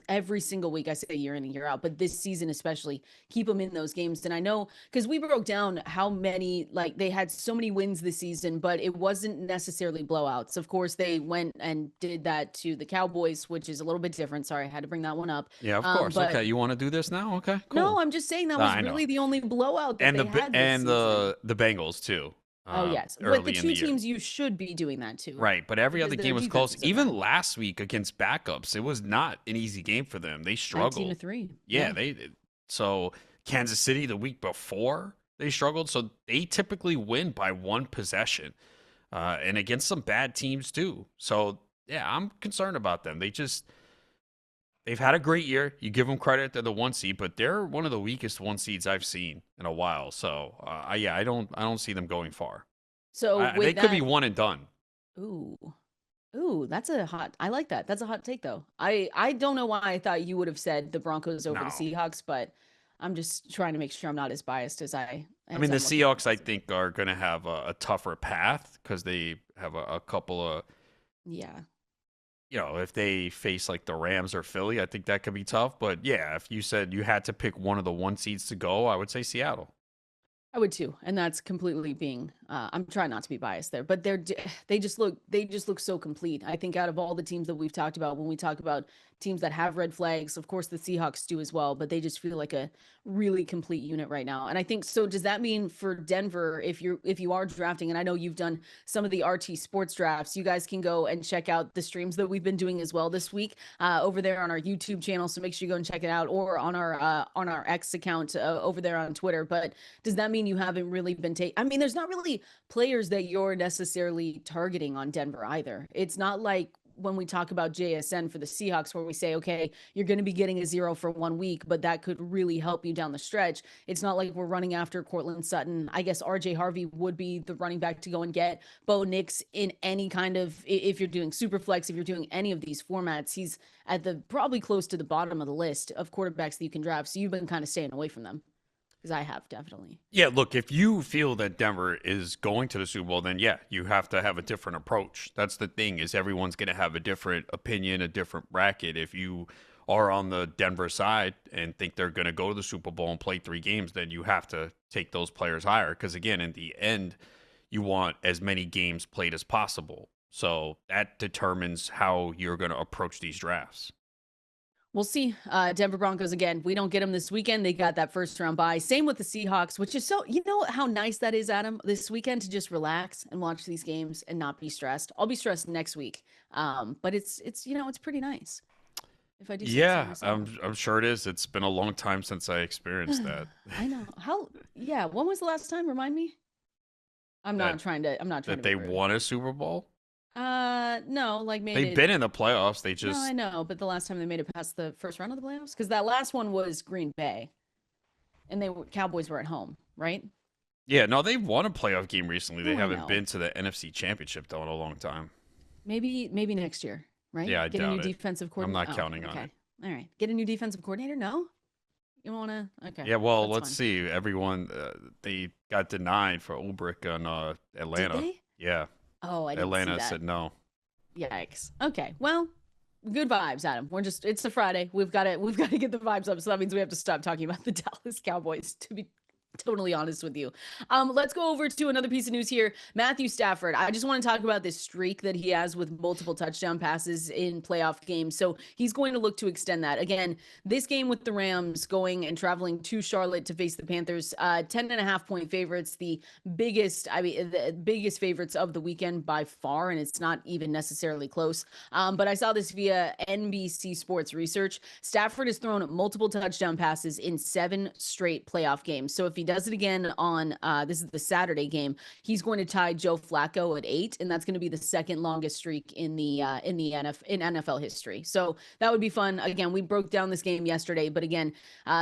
every single week. I say year in and year out, but this season especially keep them in those games. And I know because we broke down how many, like they had so many wins this season, but it wasn't necessarily blowouts. Of course, they went and did that to the Cowboys, which is a little bit different. Sorry, I had to bring that one up. Yeah, of course. But Okay, you want to do this now? Okay, no, cool. I'm just saying that was I know. really the only blowout that And they had this season. the Bengals too. Oh, yes. With the two teams, you should be doing that too. Right, but every other game was close. Even bad. last week against backups, it was not an easy game for them. They struggled. 19-3. Yeah, they did. So Kansas City the week before, they struggled. So they typically win by one possession, and against some bad teams too. So yeah, I'm concerned about them. They've had a great year. You give them credit; they're the 1 seed, but they're one of the weakest 1 seeds I've seen in a while. So I don't see them going far. So They could be one and done. Ooh, that's a hot. I like that. That's a hot take though. I don't know why I thought you would have said the Broncos over the Seahawks, but I'm just trying to make sure I'm not as biased as I. I mean, the Seahawks I think are going to have a tougher path because they have a couple of. Yeah. You know, if they face like the Rams or Philly, I think that could be tough. But yeah, if you said you had to pick one of the 1 seeds to go, I would say Seattle. I would too, and that's completely being. I'm trying not to be biased there, but they just look so complete. I think out of all the teams that we've talked about, when we talk about teams that have red flags, of course the Seahawks do as well, but they just feel like a really complete unit right now. And I think so. Does that mean for Denver, if you are drafting, and I know you've done some of the RT Sports drafts, you guys can go and check out the streams that we've been doing as well this week over there on our YouTube channel. So make sure you go and check it out, or on our X account over there on Twitter. But does that mean you haven't really been I mean, there's not really players that you're necessarily targeting on Denver either. It's not like when we talk about JSN for the Seahawks, where we say, okay, you're going to be getting a 0 for 1 week, but that could really help you down the stretch. It's not like we're running after Cortland Sutton. I guess RJ Harvey would be the running back to go and get. Bo Nix in any kind of, if you're doing super flex, if you're doing any of these formats, he's at the probably close to the bottom of the list of quarterbacks that you can draft. So you've been kind of staying away from them. Because I have, definitely. Yeah, look, if you feel that Denver is going to the Super Bowl, then yeah, you have to have a different approach. That's the thing, is everyone's going to have a different opinion, a different bracket. If you are on the Denver side and think they're going to go to the Super Bowl and play 3 games, then you have to take those players higher. Because again, in the end, you want as many games played as possible. So that determines how you're going to approach these drafts. We'll see. Denver Broncos, again, we don't get them this weekend. They got that first round bye. Same with the Seahawks, which is so, you know how nice that is, Adam, this weekend to just relax and watch these games and not be stressed. I'll be stressed next week. But it's pretty nice. If I do. Yeah, I'm sure it is. It's been a long time since I experienced that. I know. When was the last time? Remind me. I'm not trying to. They won a Super Bowl? No, like they've been in the playoffs. They just. No, I know, but the last time they made it past the first round of the playoffs, because that last one was Green Bay, and Cowboys were at home, right? Yeah, no, they've won a playoff game recently. They haven't been to the NFC Championship though in a long time. Maybe next year, right? Yeah, I get doubt a new defensive coordinator. I'm not counting on it. All right, get a new defensive coordinator. No, you want to? Okay. Yeah, well, let's see. Everyone, they got denied for Ulbrich on Atlanta. Did they? Yeah. Oh, I didn't Atlanta see that. said no. Yikes. Okay. Well, good vibes, Adam. It's a Friday. We've got to get the vibes up. So that means we have to stop talking about the Dallas Cowboys, to be totally honest with you. Let's go over to another piece of news here. Matthew Stafford. I just want to talk about this streak that he has with multiple touchdown passes in playoff games. So he's going to look to extend that. Again, this game with the Rams going and traveling to Charlotte to face the Panthers, 10.5-point favorites, the biggest favorites of the weekend by far, and it's not even necessarily close. But I saw this via NBC Sports Research. Stafford has thrown multiple touchdown passes in 7 straight playoff games. So if he does it again on this is the Saturday game, he's going to tie Joe Flacco at 8, and that's going to be the second longest streak in NFL history. So that would be fun. Again, we broke down this game yesterday, but again,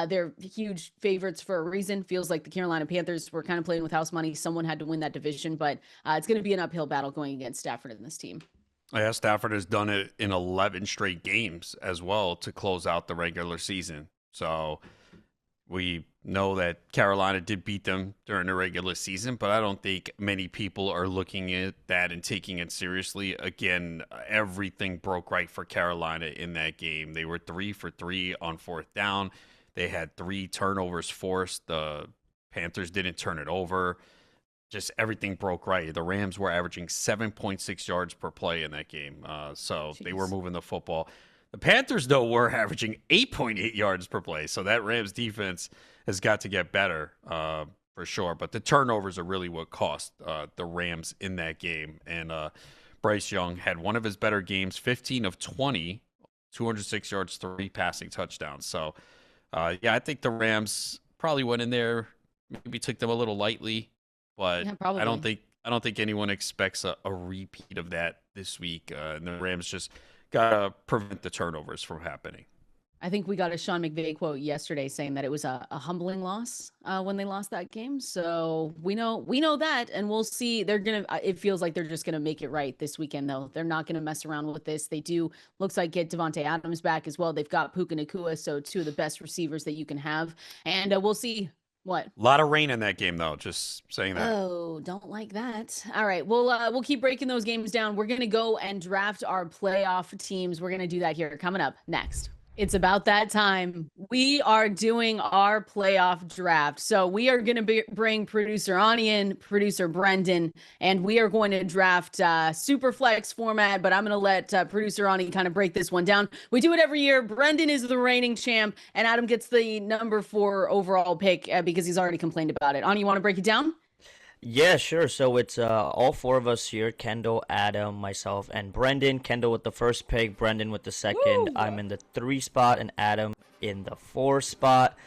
they're huge favorites for a reason. Feels like the Carolina Panthers were kind of playing with house money. Someone had to win that division, but it's going to be an uphill battle going against Stafford in this team. Yeah, Stafford has done it in 11 straight games as well to close out the regular season. So We know that Carolina did beat them during the regular season, but I don't think many people are looking at that and taking it seriously. Again, everything broke right for Carolina in that game. They were 3 for 3 on fourth down. They had 3 turnovers forced. The Panthers didn't turn it over. Just everything broke right. The Rams were averaging 7.6 yards per play in that game. So they were moving the football. The Panthers, though, were averaging 8.8 yards per play. So that Rams defense has got to get better for sure. But the turnovers are really what cost the Rams in that game. And Bryce Young had one of his better games, 15 of 20, 206 yards, 3 passing touchdowns. So, yeah, I think the Rams probably went in there, maybe took them a little lightly. But yeah, I don't think anyone expects a repeat of that this week. And the Rams just gotta prevent the turnovers from happening. I think we got a Sean McVay quote yesterday saying that it was a humbling loss when they lost that game. So we know that, and we'll see. It feels like they're just gonna make it right this weekend, though. They're not gonna mess around with this. They do, looks like, get Devontae Adams back as well. They've got Puka Nacua, so 2 of the best receivers that you can have, and we'll see. What? A lot of rain in that game, though. Just saying that. Oh, don't like that. All right. We'll keep breaking those games down. We're going to go and draft our playoff teams. We're going to do that here coming up next. It's about that time. We are doing our playoff draft. So we are going to bring producer Ani in, producer Brendan, and we are going to draft super flex format, but I'm going to let producer Ani kind of break this one down. We do it every year. Brendan is the reigning champ, and Adam gets the number 4 overall pick because he's already complained about it. Ani, you want to break it down? Yeah, sure. So it's all 4 of us here, Kendall, Adam, myself, and Brendan. Kendall with the first pick, Brendan with the second. Woo! I'm in the 3 spot, and Adam in the 4 spot.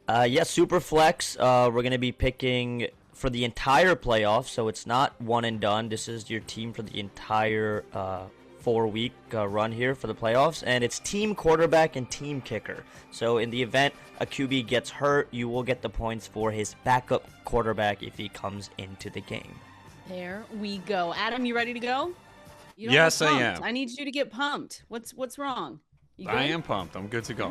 Yeah, super flex. We're going to be picking for the entire playoff, so it's not one and done. This is your team for the entire 4-week run here for the playoffs, and it's team quarterback and team kicker. So in the event a QB gets hurt, you will get the points for his backup quarterback if he comes into the game. There we go. Adam, you ready to go? You don't Yes, look I pumped. am. I need you to get pumped. What's wrong? You good? I am pumped. I'm good to go.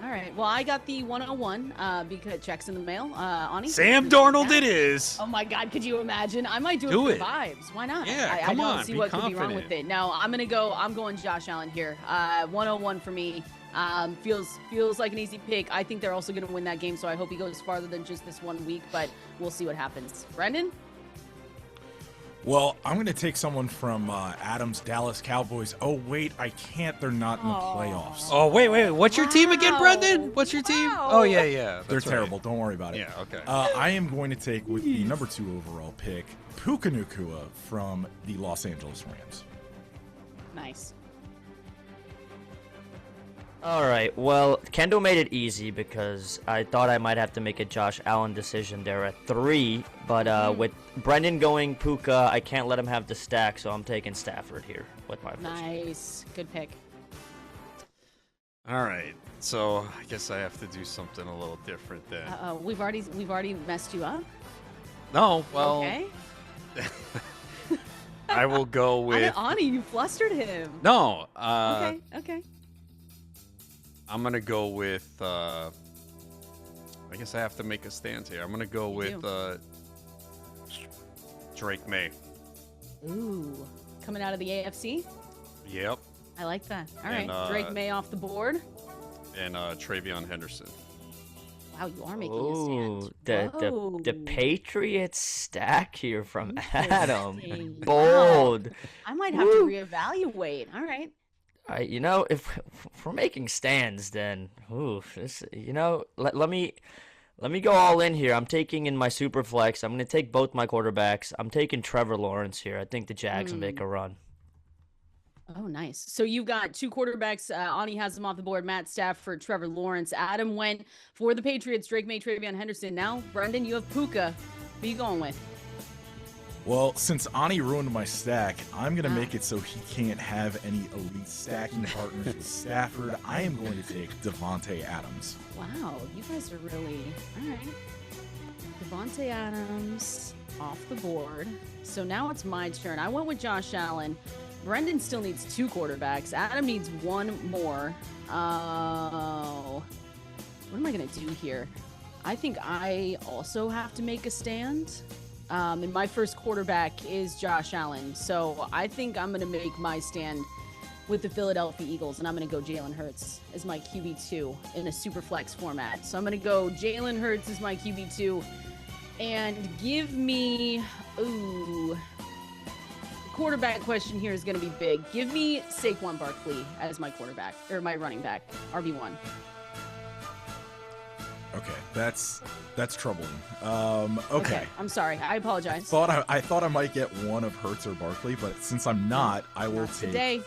All right. Well, I got the 101 because checks in the mail. Ani, Sam Darnold it is. Oh my God, could you imagine? I might do it for vibes. Why not? Yeah, I don't on, see be what confident. could be wrong with it. No, I'm going Josh Allen here. 101 for me. Feels like an easy pick. I think they're also going to win that game, so I hope he goes farther than just this 1 week, but we'll see what happens. Brendan? Well, I'm going to take someone from Adam's Dallas Cowboys. Oh, wait, I can't. They're not in the playoffs. Oh, wait. What's your team again, Brendan? What's your team? Wow. Oh, yeah. They're That's terrible. right. Don't worry about it. Yeah, okay. I am going to take with the number 2 overall pick, Puka Nacua from the Los Angeles Rams. Nice. All right, well, Kendall made it easy because I thought I might have to make a Josh Allen decision there at 3, but with Brendan going Puka, I can't let him have the stack, so I'm taking Stafford here with my first. Nice. Good pick. All right. So I guess I have to do something a little different then. We've already messed you up. No, well, Okay. I will go with. Ani, you flustered him. No. Okay. I'm gonna go with. I guess I have to make a stand here. I'm gonna go with Drake May. Ooh, coming out of the AFC. Yep. I like that. All And, right, Drake May off the board. And Travion Henderson. Wow, you are making Ooh, a stand. the Patriots stack here from Adam. Interesting. Bold. Wow. I might have to reevaluate. All right. If we're making stands, then let me go all in here. I'm taking in my super flex. I'm going to take both my quarterbacks. I'm taking Trevor Lawrence here. I think the Jags will make a run. Oh, nice. So you've got 2 quarterbacks. Ani has them off the board. Matt Stafford, Trevor Lawrence. Adam went for the Patriots. Drake May, Travion Henderson. Now, Brendan, you have Puka. Who are you going with? Well, since Ani ruined my stack, I'm going to make it so he can't have any elite stacking partners with Stafford. I am going to take Devontae Adams. Wow, you guys are really... All right. Devontae Adams off the board. So now it's my turn. I went with Josh Allen. Brendan still needs 2 quarterbacks. Adam needs 1 more. Oh. What am I going to do here? I think I also have to make a stand. And my first quarterback is Josh Allen. So I think I'm going to make my stand with the Philadelphia Eagles, and I'm going to go Jalen Hurts as my QB2 in a super flex format. So I'm going to go Jalen Hurts as my QB2, and give me, the quarterback question here is going to be big. Give me Saquon Barkley as my quarterback, or my running back, RB1. Okay, that's troubling. Okay. I'm sorry. I apologize. I thought I might get one of Hurts or Barkley, but since I'm not, I will take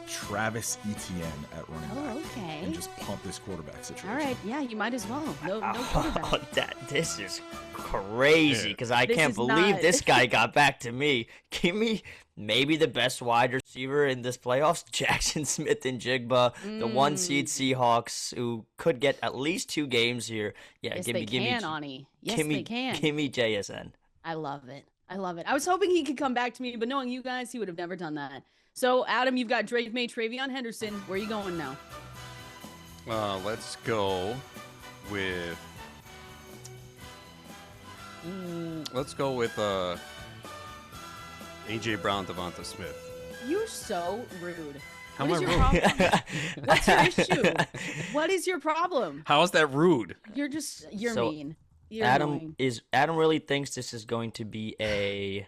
Travis Etienne at running back. Okay. And just pump this quarterback situation. All right. Yeah, you might as well. No quarterback. This is crazy because I can't believe this guy got back to me. Give me maybe the best wide receiver in this playoffs, Jackson Smith and Jigba, the 1 seed Seahawks, who could get at least 2 games here. Yeah, yes, give me, Ani. Yes, they can. Give me JSN. I love it. I was hoping he could come back to me, but knowing you guys, he would have never done that. So, Adam, you've got Drake May, Travion Henderson. Where are you going now? Let's go with. Let's go with AJ Brown, Devonta Smith. You're so rude. How what am is I your rude? problem? What's your issue? What is your problem? How is that rude? You're mean. You're Adam annoying. Adam really thinks this is going to be a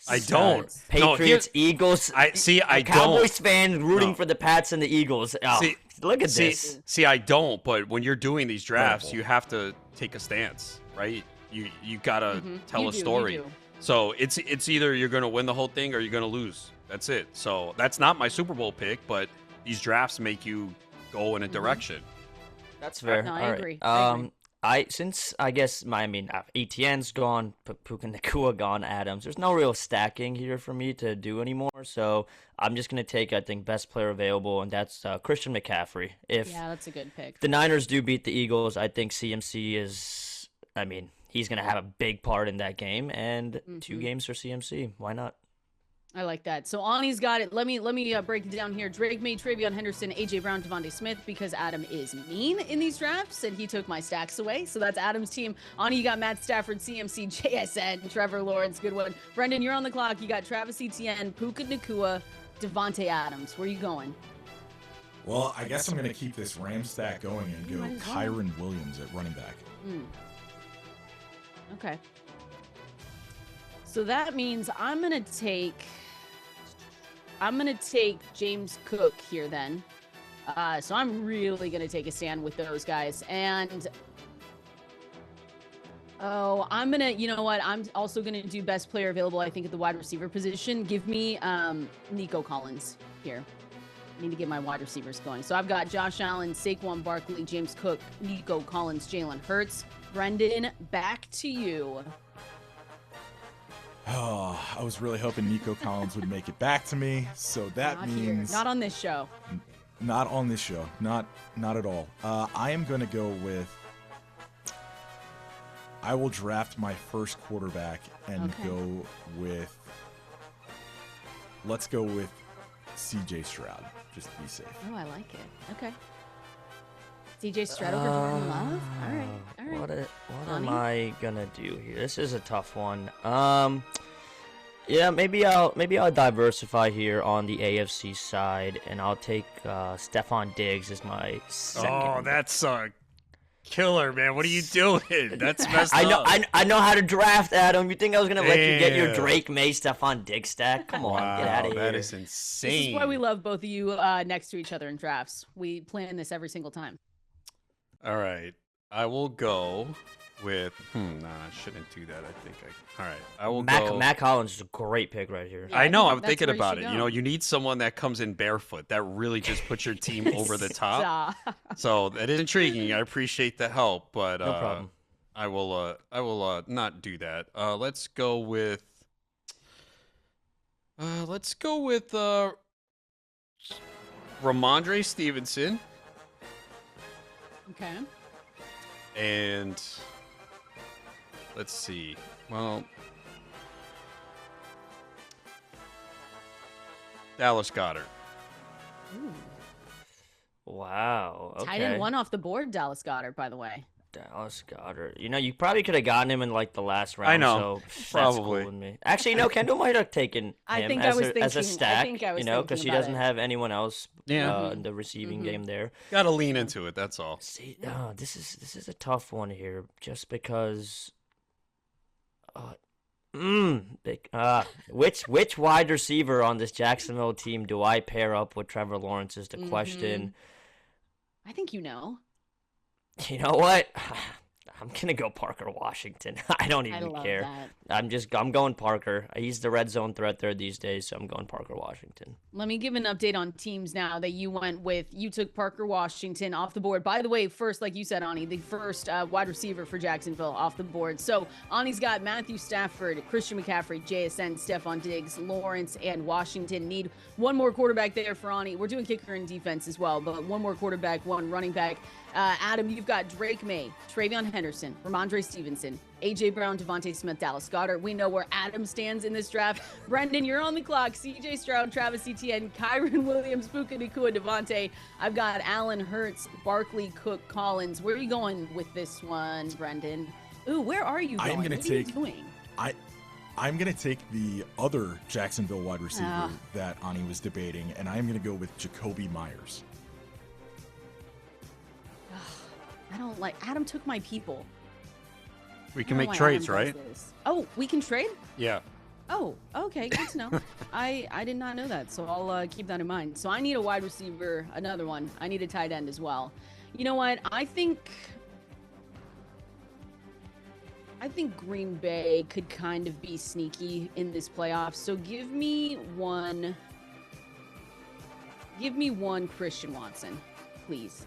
I don't. Patriots, Eagles. I Cowboys don't. fan rooting for the Pats and the Eagles. Oh, look at this. See, I don't. But when you're doing these drafts, you have to take a stance, right? You gotta tell a story. So it's either you're gonna win the whole thing or you're gonna lose. That's it. So that's not my Super Bowl pick, but these drafts make you go in a direction. That's fair. No, All I right. agree. Etienne's gone, Puka Nacua gone, Adams. There's no real stacking here for me to do anymore. So I'm just gonna take, I think, best player available, and that's Christian McCaffrey. Yeah, that's a good pick. The Niners do beat the Eagles, I think CMC is. He's gonna have a big part in that game, and 2 games for CMC. Why not? I like that. So Ani's got it. Let me break it down here. Drake May, Travion Henderson, AJ Brown, Devontae Smith, because Adam is mean in these drafts and he took my stacks away. So that's Adam's team. Ani, you got Matt Stafford, CMC, JSN, Trevor Lawrence, good one. Brendan, you're on the clock. You got Travis Etienne, Puka Nacua, Devontae Adams. Where are you going? Well, I guess I'm going to keep this Ram stack going and go Kyron Williams at running back. Okay. So that means I'm gonna take James Cook here then. So I'm really gonna take a stand with those guys. And I'm gonna, you know what? I'm also gonna do best player available, I think, at the wide receiver position. Give me Nico Collins here. I need to get my wide receivers going. So I've got Josh Allen, Saquon Barkley, James Cook, Nico Collins, Jalen Hurts. Brendan, back to you. Oh, I was really hoping Nico Collins would make it back to me. So that means not on this show. Not on this show. Not at all. I am going to go with. I will draft my first quarterback and go with. Let's go with CJ Stroud, just to be safe. Oh, I like it. Okay. CJ Stroud over Jordan Love? All right. What am I gonna do here? This is a tough one. Yeah, maybe I'll diversify here on the AFC side, and I'll take Stephon Diggs as my second. Oh, that's a killer, man! What are you doing? That's messed up. I know how to draft, Adam. You think I was gonna let you get your Drake May Stephon Diggs stack? Come on, get out of here. That is insane. This is why we love both of you next to each other in drafts. We plan this every single time. All right, I will go with. Nah, I shouldn't do that. All right, I will go. Matt Collins is a great pick right here. Yeah, I know. I'm thinking about it. You know, you need someone that comes in barefoot. That really just puts your team over the top. So that is intriguing. I appreciate the help, but no problem. I will not do that. Let's go with. Ramondre Stevenson. Okay. And let's see. Well, Dallas Goedert. Ooh. Wow. Okay. Tight end 1 off the board, Dallas Goedert, by the way. Dallas Goedert. You know, you probably could have gotten him in like the last round. I know. So that's Probably. cool with me. Actually, no, Kendall might have taken him I think as, I was a, as a thinking- I stack. think I was you know, because thinking he about doesn't it. have anyone else. Yeah. In the receiving game there. Got to lean into it. That's all. See, this is a tough one here, just because. Which wide receiver on this Jacksonville team do I pair up with Trevor Lawrence is the question. I think you know. You know what? I'm gonna go Parker Washington. I don't even love care. that. I'm going Parker. He's the red zone threat there these days, so I'm going Parker Washington. Let me give an update on teams now that you went with. You took Parker Washington off the board. By the way, first, like you said, Ani, the first wide receiver for Jacksonville off the board. So Ani's got Matthew Stafford, Christian McCaffrey, JSN, Stephon Diggs, Lawrence, and Washington. Need one more quarterback there for Ani. We're doing kicker and defense as well, but one more quarterback, one running back. Adam, you've got Drake May, Travion Henderson, Ramondre Stevenson, A.J. Brown, Devontae Smith, Dallas Goedert. We know where Adam stands in this draft. Brendan, you're on the clock. C.J. Stroud, Travis Etienne, Kyron Williams, Puka Nacua, Devontae. I've got Allen Hurts, Barkley, Cook, Collins. Where are you going with this one, Brendan? Ooh, where are you going? I'm gonna what are you take- doing? I'm going to take the other Jacksonville wide receiver that Ani was debating, and I'm going to go with Jacoby Myers. I don't like. Adam took my people. We I can don't know make why trades, Adam right? does this. Oh, we can trade? Yeah. Oh, okay, good to know. I did not know that, so I'll keep that in mind. So I need a wide receiver, another one. I need a tight end as well. You know what? I think Green Bay could kind of be sneaky in this playoff. So give me one Christian Watson, please.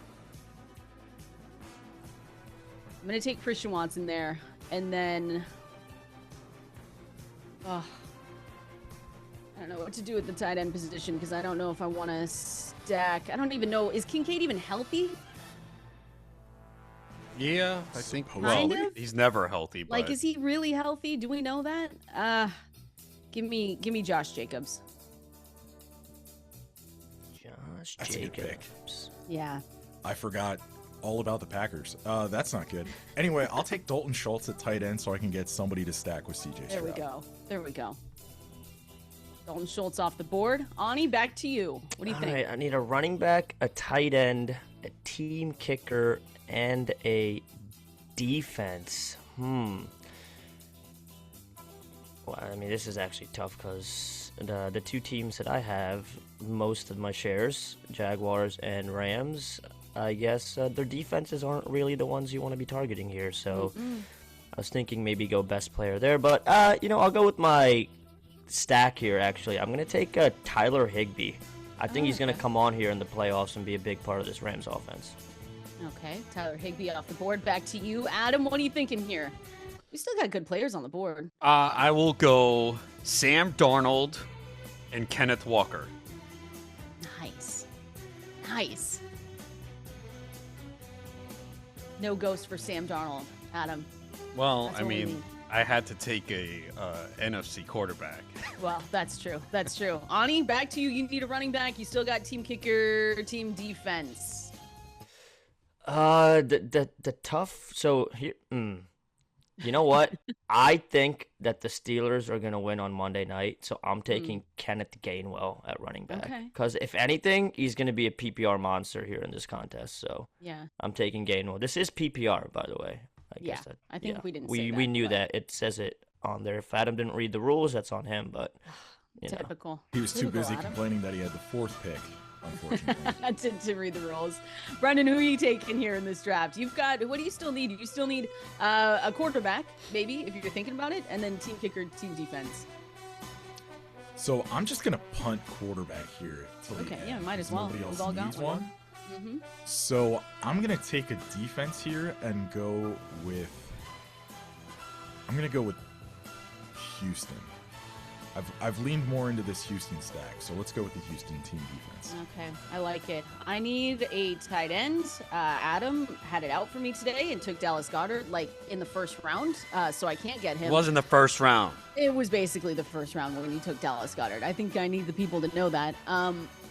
I'm going to take Christian Watson there, and then I don't know what to do with the tight end position because I don't know if I want to stack. I don't even know. Is Kincaid even healthy? Yeah, I think. Kind Well, of? he's never healthy. But Like, is he really healthy? Do we know that? Give me Josh Jacobs. Josh That's a good pick. Jacobs. Yeah. I forgot all about the Packers. That's not good. Anyway, I'll take Dalton Schultz at tight end so I can get somebody to stack with CJ Stroud. There we go. Dalton Schultz off the board. Ani, back to you. What do you All think? right, I need a running back, a tight end, a team kicker, and a defense. Well, I mean, this is actually tough because the two teams that I have most of my shares, Jaguars and Rams, I guess their defenses aren't really the ones you want to be targeting here. So I was thinking maybe go best player there. But, I'll go with my stack here, actually. I'm going to take Tyler Higbee. I think he's going to come on here in the playoffs and be a big part of this Rams offense. Okay, Tyler Higbee off the board. Back to you. Adam, what are you thinking here? We still got good players on the board. I will go Sam Darnold and Kenneth Walker. Nice. No ghost for Sam Darnold, Adam. Well, That's I what we mean, need. I had to take a NFC quarterback. Well, that's true. Ani, back to you. You need a running back. You still got team kicker, team defense. The tough. So here, you know what? I think that the Steelers are gonna win on Monday night, so I'm taking Kenneth Gainwell at running back. Okay. Because if anything, he's gonna be a PPR monster here in this contest. So Yeah. I'm taking Gainwell. This is PPR, by the way. Yeah, I think we didn't say we that, knew but- that. It says it on there. If Adam didn't read the rules, that's on him. But you know. Typical. He was too Typical busy Adam. complaining that he had the fourth pick, unfortunately. to read the rules. Brendan, who are you taking here in this draft? You've got, what do you still need? You still need a quarterback, maybe, if you're thinking about it, and then team kicker, team defense. So I'm just going to punt quarterback here. Till the Okay, end, yeah, might as because well. Nobody We've else all got needs one. one. Mm-hmm. So I'm going to take a defense here and go with... I'm going to go with Houston. I've leaned more into this Houston stack, so let's go with the Houston team defense. Okay, I like it. I need a tight end. Adam had it out for me today and took Dallas Goedert like in the first round, so I can't get It him. wasn't the first round. It was basically the first round when he took Dallas Goedert. I think I need the people to know that.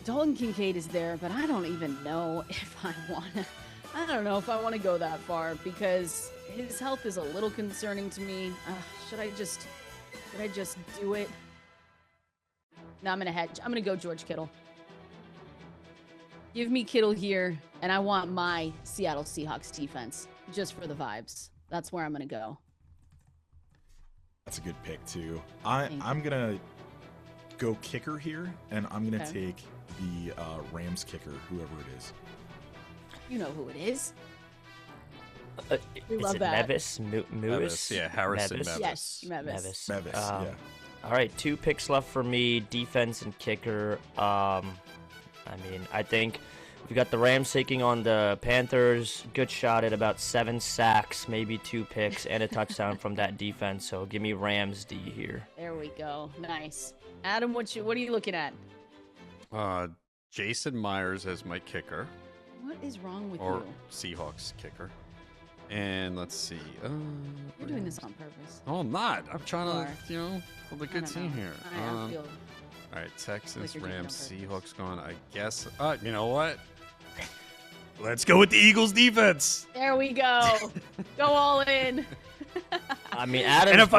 Dalton Kincaid is there, but I don't even know if I want to. I don't know if I want to go that far because his health is a little concerning to me. Should I just do it? No, I'm gonna hedge. I'm gonna go George Kittle. Give me Kittle here, and I want my Seattle Seahawks defense just for the vibes. That's where I'm gonna go. That's a good pick too. I'm gonna go kicker here, and I'm gonna take the Rams kicker, whoever it is. You know who it is. We love that. Mevis? Mevis? Yeah, Harrison Mevis. Yes, Mevis. Yeah. All right, 2 picks left for me, defense and kicker. I think we got the Rams taking on the Panthers. Good shot at about 7 sacks, maybe 2 picks, and a touchdown from that defense. So give me Rams D here. There we go. Nice. Adam, what are you looking at? Jason Myers as my kicker. What is wrong with or you? Seahawks kicker. And let's see. You're doing this on purpose. No, I'm not. I'm trying to, build a good team here. I feel all right, Texans, like Rams, Seahawks gone. I guess. You know what? Let's go with the Eagles defense. There we go. Go all in. I mean, Adam's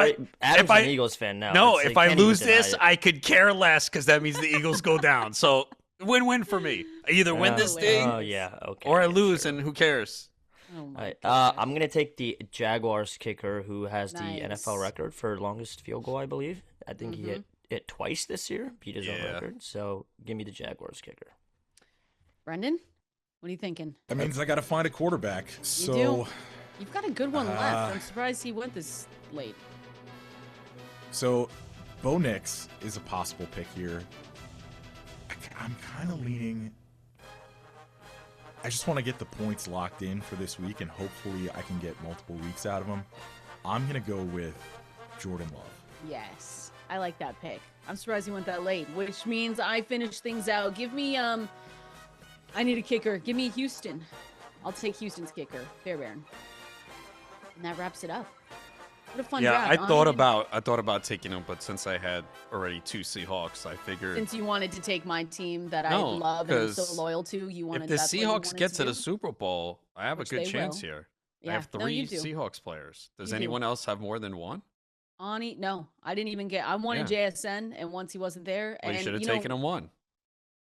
an Eagles fan now. No, if I lose this, I could care less because that means the Eagles go down. So win-win for me. I either win this thing or I lose, and who cares? Oh my right, gosh. I'm going to take the Jaguars kicker who has the NFL record for longest field goal, I believe. I think he hit it twice this year, beat his own record. So give me the Jaguars kicker. Brendan, what are you thinking? That means I got to find a quarterback. You do? You've got a good one left. I'm surprised he went this late. So Bo Nix is a possible pick here. I'm kind of leaning. I just want to get the points locked in for this week, and hopefully I can get multiple weeks out of them. I'm going to go with Jordan Love. Yes, I like that pick. I'm surprised he went that late, which means I finished things out. Give me, I need a kicker. Give me Houston. I'll take Houston's kicker, Fairbairn. And that wraps it up. What a fun draft. I thought about taking him, but since I had already 2 Seahawks, I figured. Since you wanted to take my team that I love and I'm so loyal to, you wanted. If the Seahawks get to the Super Bowl, I have a good chance here. Yeah. I have 3 Seahawks players. Does anyone else have more than one? Ani, no, I didn't even get. I wanted JSN, and once he wasn't there, well, you should have taken him one.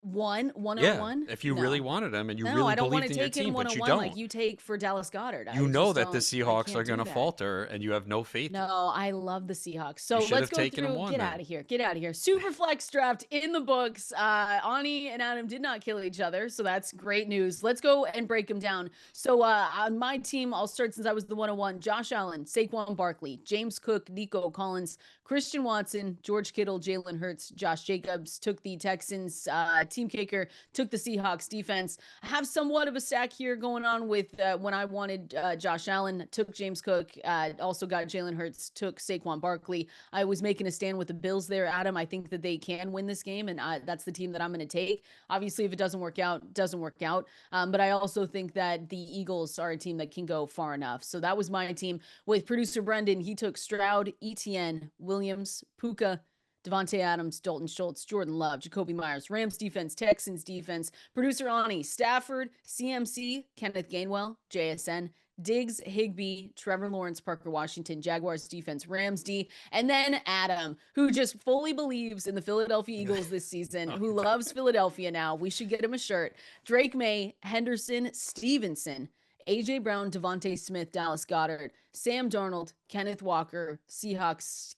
One yeah, on one. If you really wanted him and you really I don't believed in your team, but you don't. Like you take for Dallas Goedert. You know that the Seahawks are going to falter, and you have no faith. No, I love the Seahawks. So let's go through. Get out of here. Get out of here. Super flex draft in the books. Ani and Adam did not kill each other, so that's great news. Let's go and break them down. So on my team, I'll start since I was the 101. Josh Allen, Saquon Barkley, James Cook, Nico Collins, Christian Watson, George Kittle, Jalen Hurts, Josh Jacobs. Took the Texans team kicker. Took the Seahawks defense. I have somewhat of a stack here going on with when I wanted Josh Allen, took James Cook, also got Jalen Hurts, took Saquon Barkley. I was making a stand with the Bills there, Adam. I think that they can win this game, and that's the team that I'm going to take. Obviously, if it doesn't work out, doesn't work out. But I also think that the Eagles are a team that can go far enough. So that was my team. With producer Brendan, he took Stroud, ETN, Williams, Puka, Devontae Adams, Dalton Schultz, Jordan Love, Jacoby Myers, Rams defense, Texans defense, producer Ani, Stafford, CMC, Kenneth Gainwell, JSN, Diggs, Higbee, Trevor Lawrence, Parker Washington, Jaguars defense, Rams D, and then Adam, who just fully believes in the Philadelphia Eagles this season, who loves Philadelphia now. We should get him a shirt. Drake May, Henderson, Stevenson, A.J. Brown, Devontae Smith, Dallas Goedert, Sam Darnold, Kenneth Walker, Seahawks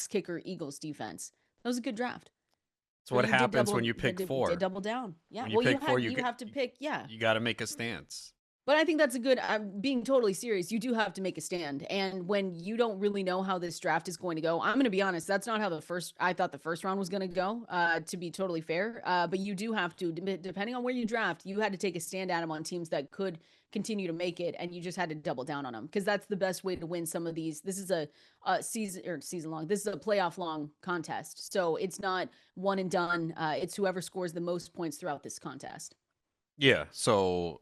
kicker, Eagles defense. That was a good draft. That's what happens when you pick 4. You double down. Yeah. When you pick 4, you have to pick. Yeah. You got to make a stance. But I think that's a good, I'm being totally serious. You do have to make a stand. And when you don't really know how this draft is going to go, I'm going to be honest, that's not how I thought the first round was going to go, to be totally fair. But you do have to, depending on where you draft, you had to take a stand, Adam, on teams that could continue to make it, and you just had to double down on them, because that's the best way to win some of these. This is a season long. This is a playoff long contest. So it's not one and done. It's whoever scores the most points throughout this contest. Yeah. So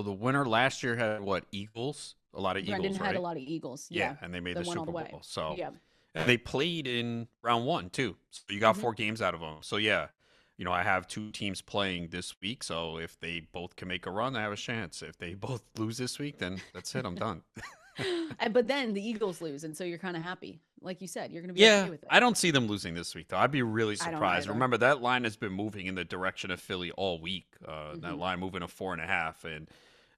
the winner last year had what? Eagles? A lot of Brendan Eagles, right? had a lot of Eagles. Yeah, and they made the Super Bowl. So yeah. and they played in round 1 too. So you got 4 games out of them. So yeah, I have two teams playing this week, so if they both can make a run, I have a chance. If they both lose this week, then that's it. I'm done. But then the Eagles lose, and so you're kind of happy. Like you said, you're going to be Yeah, okay with it. I don't see them losing this week, though. I'd be really I don't surprised. either. Remember, that line has been moving in the direction of Philly all week. That line moving to 4.5, and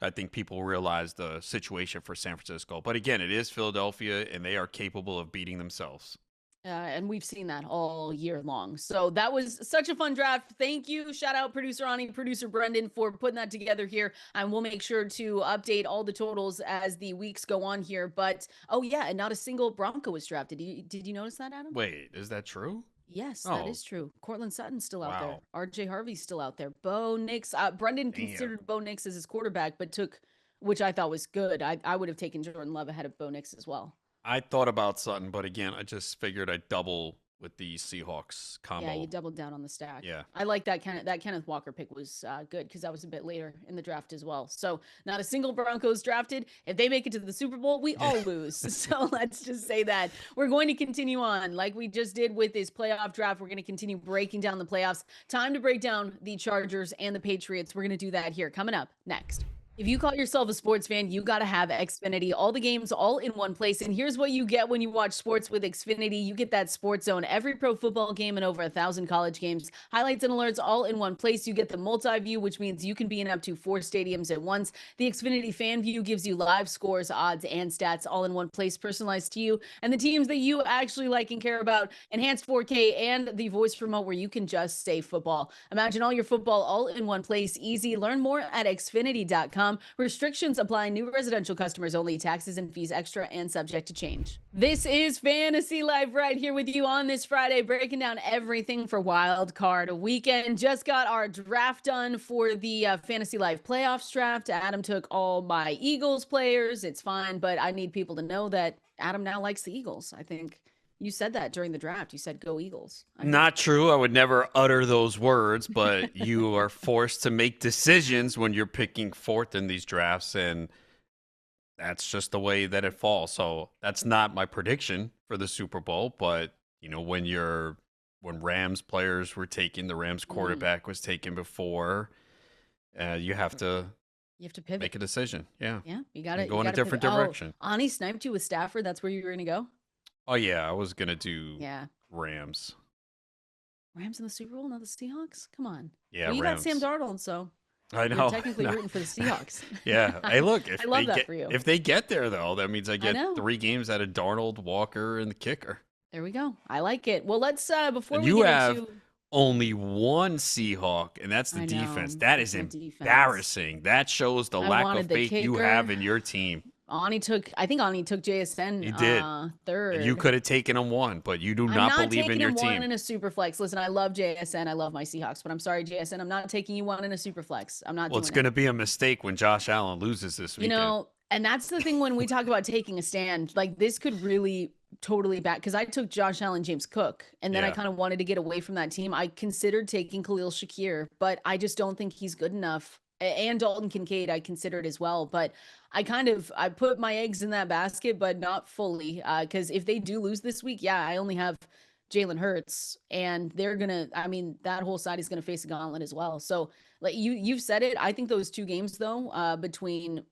I think people realize the situation for San Francisco. But again, it is Philadelphia, and they are capable of beating themselves. And we've seen that all year long. So that was such a fun draft. Thank you. Shout out producer Ani, producer Brendan for putting that together here. And we'll make sure to update all the totals as the weeks go on here. But, oh yeah, and not a single Bronco was drafted. Did you notice that, Adam? Wait, is that true? Yes, that is true. Cortland Sutton's still out there. Wow. RJ Harvey's still out there. Bo Nix. Brendan considered Bo Nix as his quarterback, but took, which I thought was good. I would have taken Jordan Love ahead of Bo Nix as well. I thought about Sutton, but again, I just figured I'd double with the Seahawks combo. Yeah, you doubled down on the stack. Yeah. I like that Kenneth Walker pick was good because that was a bit later in the draft as well. So not a single Broncos drafted. If they make it to the Super Bowl, we all lose. So let's just say that. We're going to continue on like we just did with this playoff draft. We're going to continue breaking down the playoffs. Time to break down the Chargers and the Patriots. We're going to do that here coming up next. If you call yourself a sports fan, you got to have Xfinity. All the games all in one place. And here's what you get when you watch sports with Xfinity. You get that sports zone, every pro football game and over 1,000 college games, highlights and alerts all in one place. You get the multi-view, which means you can be in up to 4 stadiums at once. The Xfinity Fan View gives you live scores, odds, and stats all in one place, personalized to you and the teams that you actually like and care about. Enhanced 4K and the voice remote where you can just say football. Imagine all your football all in one place. Easy. Learn more at Xfinity.com. Restrictions apply. New residential customers only. Taxes and fees extra and subject to change. This is Fantasy Life right here with you on this Friday, breaking down everything for Wild Card Weekend. Just got our draft done for the Fantasy Life playoffs draft. Adam took all my Eagles players. It's fine, but I need people to know that Adam now likes the Eagles. I think you said that during the draft. You said go Eagles. Not true. I would never utter those words, but you are forced to make decisions when you're picking fourth in these drafts, and that's just the way that it falls. So that's not my prediction for the Super Bowl, but when Rams players were taken, the Rams quarterback was taken before, you have to pivot. Make a decision. Yeah. Yeah, you got to go in a different direction. Ani sniped you with Stafford. That's where you were going to go? Oh, yeah, I was going to do Rams. Rams in the Super Bowl, not the Seahawks? Come on. Yeah, well, you Rams. got Sam Darnold, so I know. you're technically rooting for the Seahawks. Yeah. Hey, look, I love that for you. If they get there, though, that means I get 3 games out of Darnold, Walker, and the kicker. There we go. I like it. Well, let's, before and we you get have into... only one Seahawk, and that's the defense. That is embarrassing. That shows the lack of faith you have in your team. I think Ani took JSN. He did. Third. And you could have taken him 1, but you do not believe in your team. I'm not taking him 1 in a super flex. Listen, I love JSN. I love my Seahawks, but I'm sorry, JSN. I'm not taking you 1 in a super flex. I'm not. Well, it's going to be a mistake when Josh Allen loses this weekend. And that's the thing when we talk about taking a stand. Like this could really totally back because I took Josh Allen, James Cook, and then I kind of wanted to get away from that team. I considered taking Khalil Shakir, but I just don't think he's good enough. And Dalton Kincaid, I considered as well, but I put my eggs in that basket, but not fully. Because if they do lose this week, I only have Jalen Hurts, and that whole side is gonna face a gauntlet as well. So, like you've said it. I think those 2 games though, between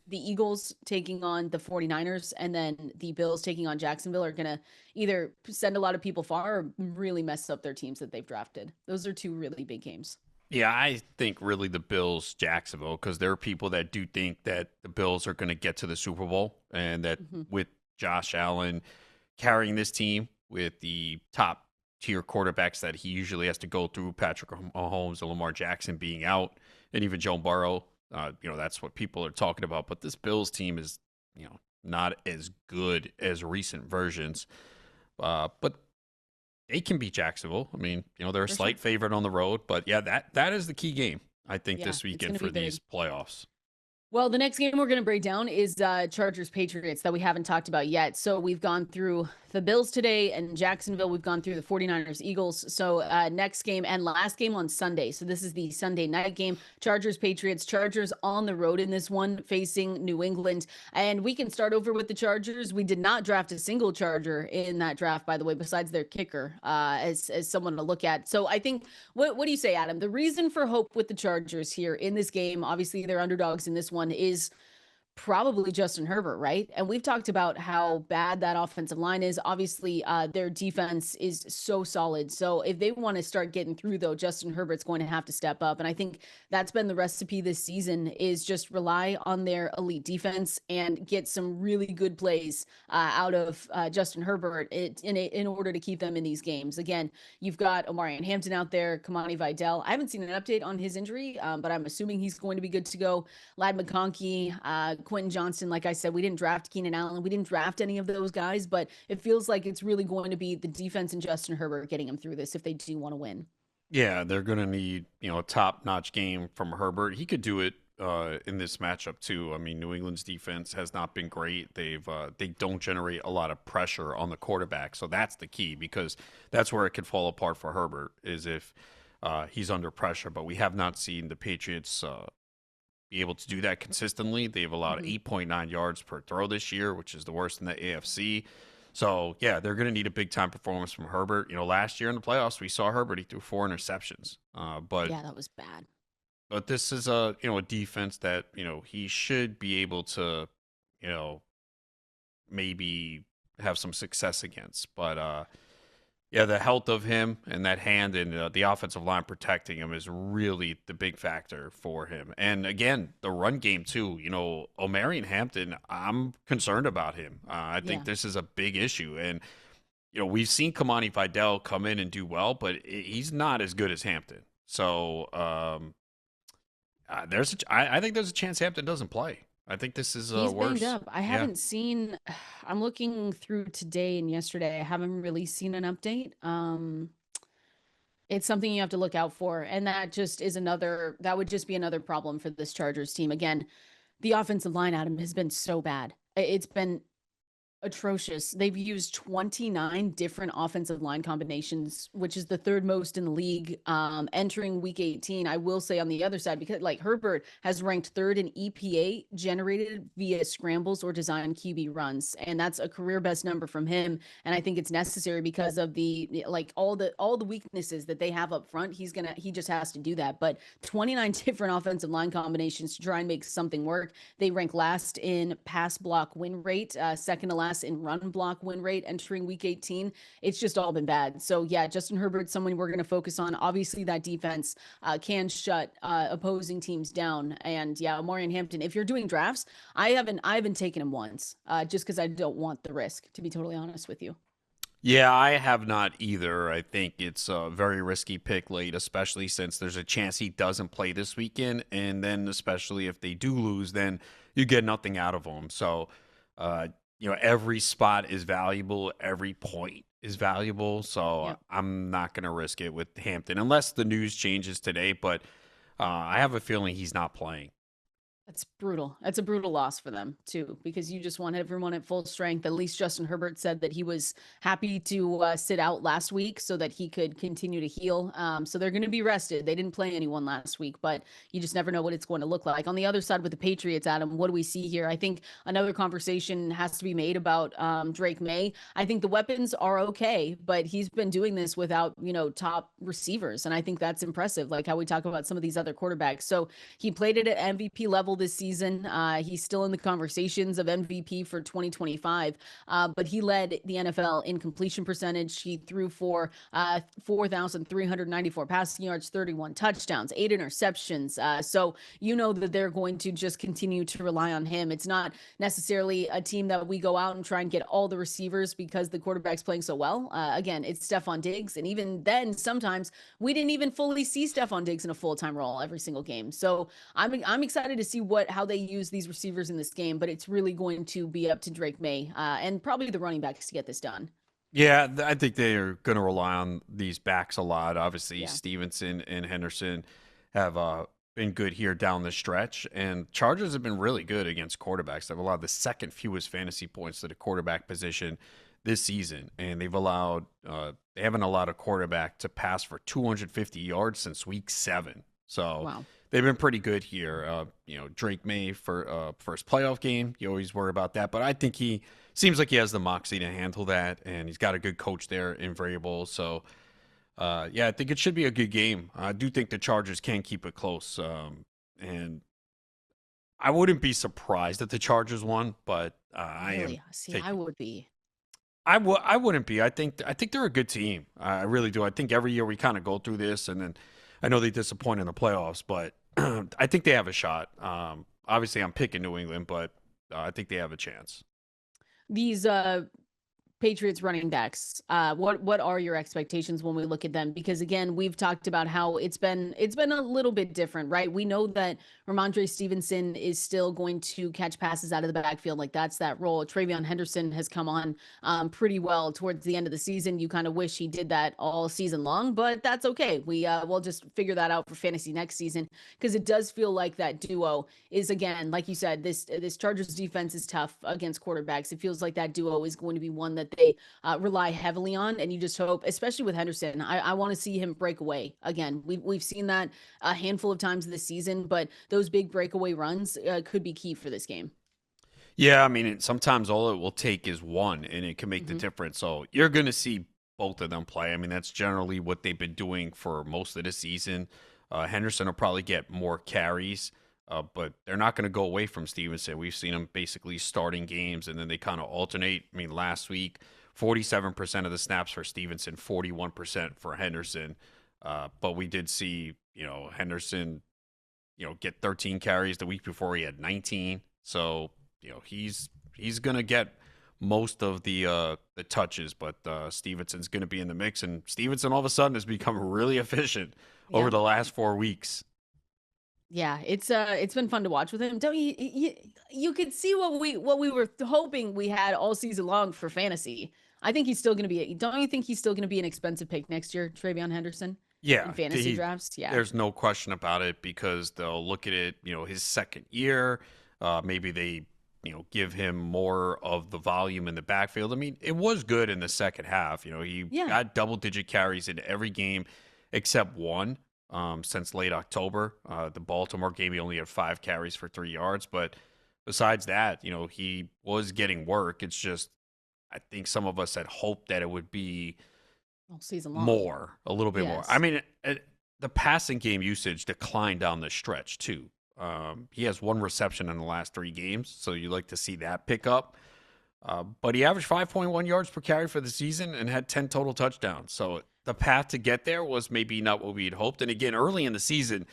the Eagles taking on the 49ers and then the Bills taking on Jacksonville, are gonna either send a lot of people far or really mess up their teams that they've drafted. Those are 2 really big games. Yeah, I think really the Bills, Jacksonville, because there are people that do think that the Bills are going to get to the Super Bowl, and that with Josh Allen carrying this team with the top tier quarterbacks that he usually has to go through, Patrick Mahomes and Lamar Jackson being out, and even Joe Burrow, that's what people are talking about. But this Bills team is, not as good as recent versions, but they can beat Jacksonville. I mean, they're a slight favorite on the road, but that is the key game, I think, this weekend for these playoffs. Well, the next game we're going to break down is Chargers Patriots that we haven't talked about yet. So we've gone through the Bills today and Jacksonville. We've gone through the 49ers Eagles. So next game and last game on Sunday. So this is the Sunday night game. Chargers Patriots. Chargers on the road in this one facing New England. And we can start over with the Chargers. We did not draft a single Charger in that draft, by the way, besides their kicker as someone to look at. So I think, what do you say, Adam? The reason for hope with the Chargers here in this game, obviously they're underdogs in this one, is probably Justin Herbert, right? And we've talked about how bad that offensive line is. Obviously, their defense is so solid. So if they want to start getting through, though, Justin Herbert's going to have to step up. And I think that's been the recipe this season, is just rely on their elite defense and get some really good plays out of Justin Herbert in order to keep them in these games. Again, you've got Omarion Hampton out there, Kamani Vidal. I haven't seen an update on his injury, but I'm assuming he's going to be good to go. Ladd McConkey, Quentin Johnston, like I said, we didn't draft Keenan Allen. We didn't draft any of those guys, but it feels like it's really going to be the defense and Justin Herbert getting them through this if they do want to win. Yeah, they're going to need, a top-notch game from Herbert. He could do it in this matchup too. I mean, New England's defense has not been great. They don't generate a lot of pressure on the quarterback, so that's the key, because that's where it could fall apart for Herbert, is if he's under pressure. But we have not seen the Patriots be able to do that consistently. They've allowed 8.9 yards per throw this year, which is the worst in the AFC. So, yeah, they're going to need a big-time performance from Herbert. Last year in the playoffs, we saw Herbert. He threw 4 interceptions. But yeah, that was bad. But this is a defense that, he should be able to, maybe have some success against. But, yeah, the health of him and that hand and the offensive line protecting him is really the big factor for him. And again, the run game too. Omarion Hampton, I'm concerned about him. I think this is a big issue. And we've seen Kamani Vidal come in and do well, but he's not as good as Hampton. So I think there's a chance Hampton doesn't play. I think this is He's worse. banged up. I haven't seen. I'm looking through today and yesterday. I haven't really seen an update. It's something you have to look out for, and that just is another. That would just be another problem for this Chargers team. Again, the offensive line, Adam, has been so bad. It's been atrocious. They've used 29 different offensive line combinations, which is the third most in the league entering week 18. I will say on the other side, because Herbert has ranked third in EPA generated via scrambles or design QB runs, and that's a career best number from him. And I think it's necessary because of the all the weaknesses that they have up front. He just has to do that. But 29 different offensive line combinations to try and make something work. They rank last in pass block win rate, second to last in run block win rate entering week 18. It's just all been bad. So yeah, Justin Herbert's someone we're going to focus on. Obviously that defense can shut opposing teams down. And yeah, Omarion Hampton, if you're doing drafts, I haven't taken him once just because I don't want the risk, to be totally honest with you. Yeah, I have not either. I think it's a very risky pick late, especially since there's a chance he doesn't play this weekend. And then especially if they do lose, then you get nothing out of him. So, every spot is valuable. Every point is valuable. So I'm not going to risk it with Hampton unless the news changes today. But I have a feeling he's not playing. That's brutal. That's a brutal loss for them too, because you just want everyone at full strength. At least Justin Herbert said that he was happy to sit out last week so that he could continue to heal. So they're going to be rested. They didn't play anyone last week, but you just never know what it's going to look like. On the other side with the Patriots, Adam, what do we see here? I think another conversation has to be made about Drake May. I think the weapons are okay, but he's been doing this without, top receivers. And I think that's impressive, like how we talk about some of these other quarterbacks. So he played it at MVP level this season. He's still in the conversations of MVP for 2025, but he led the NFL in completion percentage. He threw for 4,394 passing yards, 31 touchdowns, 8 interceptions. So that they're going to just continue to rely on him. It's not necessarily a team that we go out and try and get all the receivers because the quarterback's playing so well. Again, it's Stephon Diggs, and even then, sometimes we didn't even fully see Stephon Diggs in a full-time role every single game. So I'm excited to see how they use these receivers in this game, but it's really going to be up to Drake May and probably the running backs to get this done. Yeah, I think they are going to rely on these backs a lot. Obviously, Stevenson and Henderson have been good here down the stretch, and Chargers have been really good against quarterbacks. They've allowed the second fewest fantasy points to the quarterback position this season, and they haven't allowed a quarterback to pass for 250 yards since week 7. So Wow. they've been pretty good here. Drake May for first playoff game, you always worry about that, but I think he seems like he has the moxie to handle that, and he's got a good coach there in Vrabel. So I think it should be a good game. I do think the Chargers can keep it close, and I wouldn't be surprised if the Chargers won, but I Really? am. See, I would be. I wouldn't be. I think they're a good team. I really do. I think every year we kind of go through this, and then I know they disappoint in the playoffs, but I think they have a shot. Obviously, I'm picking New England, but I think they have a chance. These Patriots running backs, what are your expectations when we look at them? Because again, we've talked about how it's been a little bit different, right? We know that Ramondre Stevenson is still going to catch passes out of the backfield, like that's that role. Travion Henderson has come on pretty well towards the end of the season. You kind of wish he did that all season long, but that's okay. We'll just figure that out for fantasy next season, because it does feel like that duo is, again, like you said, this Chargers defense is tough against quarterbacks. It feels like that duo is going to be one that they rely heavily on, and you just hope, especially with Henderson, I want to see him break away again. We've seen that a handful of times this season, but those big breakaway runs could be key for this game. Yeah, I mean, sometimes all it will take is one, and it can make the difference. So you're going to see both of them play. I mean, that's generally what they've been doing for most of the season. Henderson will probably get more carries, but they're not going to go away from Stevenson. We've seen them basically starting games, and then they kind of alternate. I mean, last week, 47% of the snaps for Stevenson, 41% for Henderson. But we did see, Henderson, get 13 carries the week before he had 19. So, he's going to get most of the touches, but Stevenson's going to be in the mix, and Stevenson all of a sudden has become really efficient over the last 4 weeks. Yeah, it's been fun to watch with him. Don't you could see what we were hoping we had all season long for fantasy. I think he's still going to be. Don't you think he's still going to be an expensive pick next year, Travion Henderson? Yeah, in fantasy drafts. Yeah, there's no question about it, because they'll look at it. His second year, maybe they give him more of the volume in the backfield. I mean, it was good in the second half. He got double-digit carries in every game except one. Since late October, the Baltimore game, he only had 5 carries for 3 yards. But besides that, he was getting work. It's just, I think some of us had hoped that it would be all season long. a little bit more. I mean, the passing game usage declined down the stretch too. He has 1 reception in the last 3 games, so you like to see that pick up. But he averaged 5.1 yards per carry for the season and had 10 total touchdowns. So the path to get there was maybe not what we had hoped. And again, early in the season,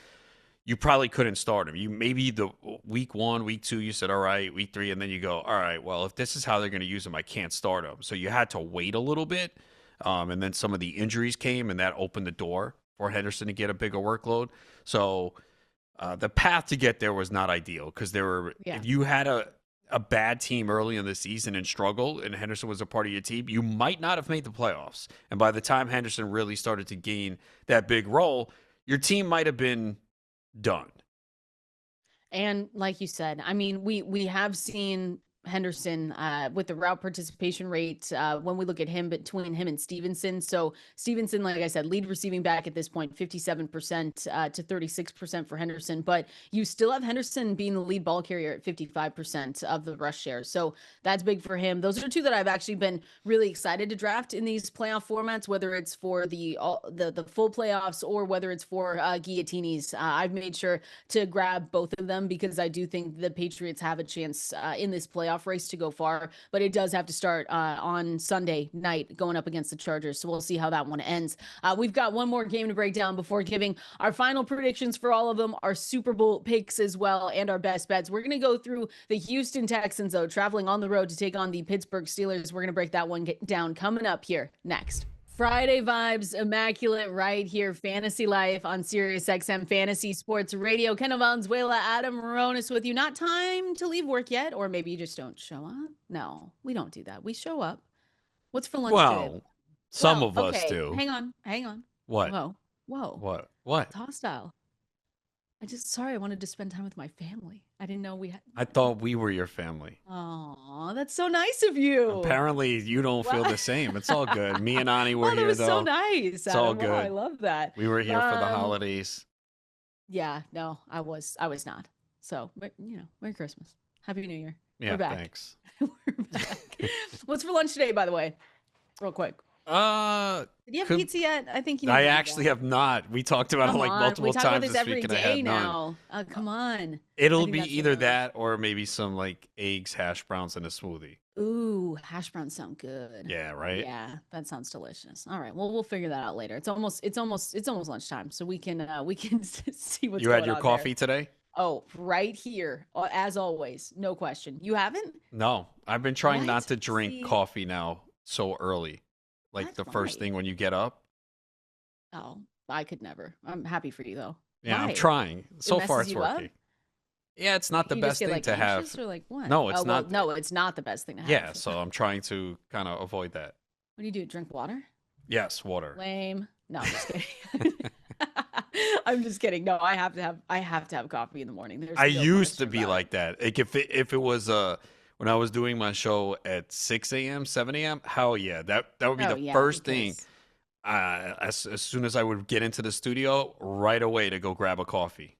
you probably couldn't start him. You maybe the week 1, week 2, you said, all right, week 3, and then you go, all right, well, if this is how they're going to use him, I can't start him. So you had to wait a little bit. And then some of the injuries came, and that opened the door for Henderson to get a bigger workload. So the path to get there was not ideal, because if you had a bad team early in the season and struggle, and Henderson was a part of your team, you might not have made the playoffs. And by the time Henderson really started to gain that big role, your team might have been done. And like you said, I mean, we have seen Henderson with the route participation rate when we look at him, between him and Stevenson. So Stevenson, like I said, lead receiving back at this point, 57% to 36% for Henderson, but you still have Henderson being the lead ball carrier at 55% of the rush share. So that's big for him. Those are 2 that I've actually been really excited to draft in these playoff formats, whether it's for the full playoffs or whether it's for guillotines. I've made sure to grab both of them, because I do think the Patriots have a chance in this playoff race to go far, but it does have to start on Sunday night going up against the Chargers. So we'll see how that one ends. We've got one more game to break down before giving our final predictions for all of them, our Super Bowl picks as well, and our best bets. We're going to go through the Houston Texans, though, traveling on the road to take on the Pittsburgh Steelers. We're going to break that one down coming up here next. Friday vibes, immaculate, right here. Fantasy Life on Sirius XM Fantasy Sports Radio. Kendall, Valenzuela, Adam, Ronis with you. Not time to leave work yet, or maybe you just don't show up. No, we don't do that. We show up. What's for lunch today? Some of us do. Hang on. What? Whoa. What? It's hostile. I wanted to spend time with my family. I didn't know we had. I thought we were your family. Oh, that's so nice of you. Apparently, you don't feel the same. It's all good. Me and Ani were Oh, that here, was so though. nice, It's all Adam. Oh, I good. love that. We were here for the holidays. Yeah, no, I was not. So, but Merry Christmas. Happy New Year. Yeah, We're back. thanks. We're back. What's for lunch today, by the way? Real quick. Did you have pizza yet? I think you need I to eat actually that. have not. We talked about it like multiple we talk about times this this every week, and I day had none. now. Come on. It'll I think be that's either enough. that or maybe some like eggs, hash browns, and a smoothie. Ooh, hash browns sound good. Yeah, right. Yeah, that sounds delicious. All right, well, we'll figure that out later. It's almost lunchtime, so we can see what's You going had your on coffee there. today? Oh, right here, as always, no question. You haven't? No, I've been trying not What? to drink See? coffee now so early, like What? the first Why? thing when you get up. Oh, I could never. I'm happy for you though. Yeah, I'm Why? trying. So far, messes it's you up? working. Yeah, it's not the You just best get thing like to have. anxious or like what? No, it's Oh, well, not. no, it's not the best thing to have. Yeah, so I'm trying to kind of avoid that. What do you do? Drink water? Yes, water. Lame. No, I'm just kidding. I'm just kidding. No, I have to have coffee in the morning. There's I no used to question be about like that. Like if it was when I was doing my show at 6 a.m., 7 a.m., hell yeah. That would be Oh, the yeah, first thing because as soon as I would get into the studio, right away to go grab a coffee.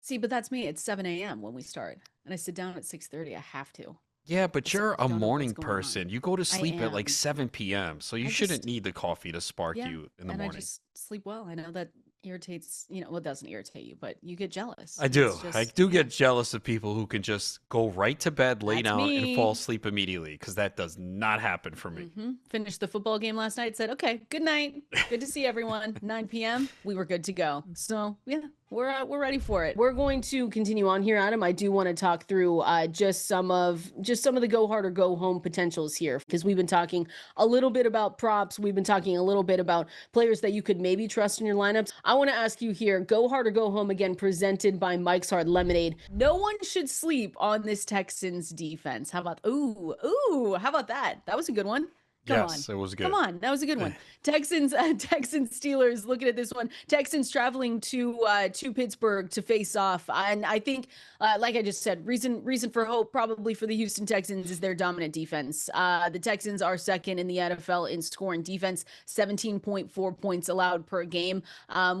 see, but that's me. It's 7 a.m. when we start, and I sit down at 6:30. I have to. Yeah, but I you're a don't know what's morning going on. person. You go to I sleep at like am. 7 p.m., so you I shouldn't just need the coffee to spark Yeah, you in the and I morning. just sleep well. I know that irritates, well, it doesn't irritate you, but you get jealous. I do. It's I just, do get jealous of people who can just go right to bed, lay That's down, and fall me. asleep immediately because that does not happen for me. Finished the football game last night. Said, okay, good night. Good to see everyone. 9 p.m. We were good to go. So yeah, we're ready for it. We're going to continue on here, Adam. I do want to talk through just some of the go hard or go home potentials here, because we've been talking a little bit about props. We've been talking a little bit about players that you could maybe trust in your lineups. I want to ask you here, go hard or go home again, presented by Mike's Hard Lemonade. No one should sleep on this Texans defense. How about how about that? That was a good one. Come on. Yes, it was good. Come on, that was a good one. Texans Steelers. Looking at this one, Texans traveling to Pittsburgh to face off, and I think, like I just said, reason for hope probably for the Houston Texans is their dominant defense. The Texans are second in the NFL in scoring defense, 17.4 points allowed per game,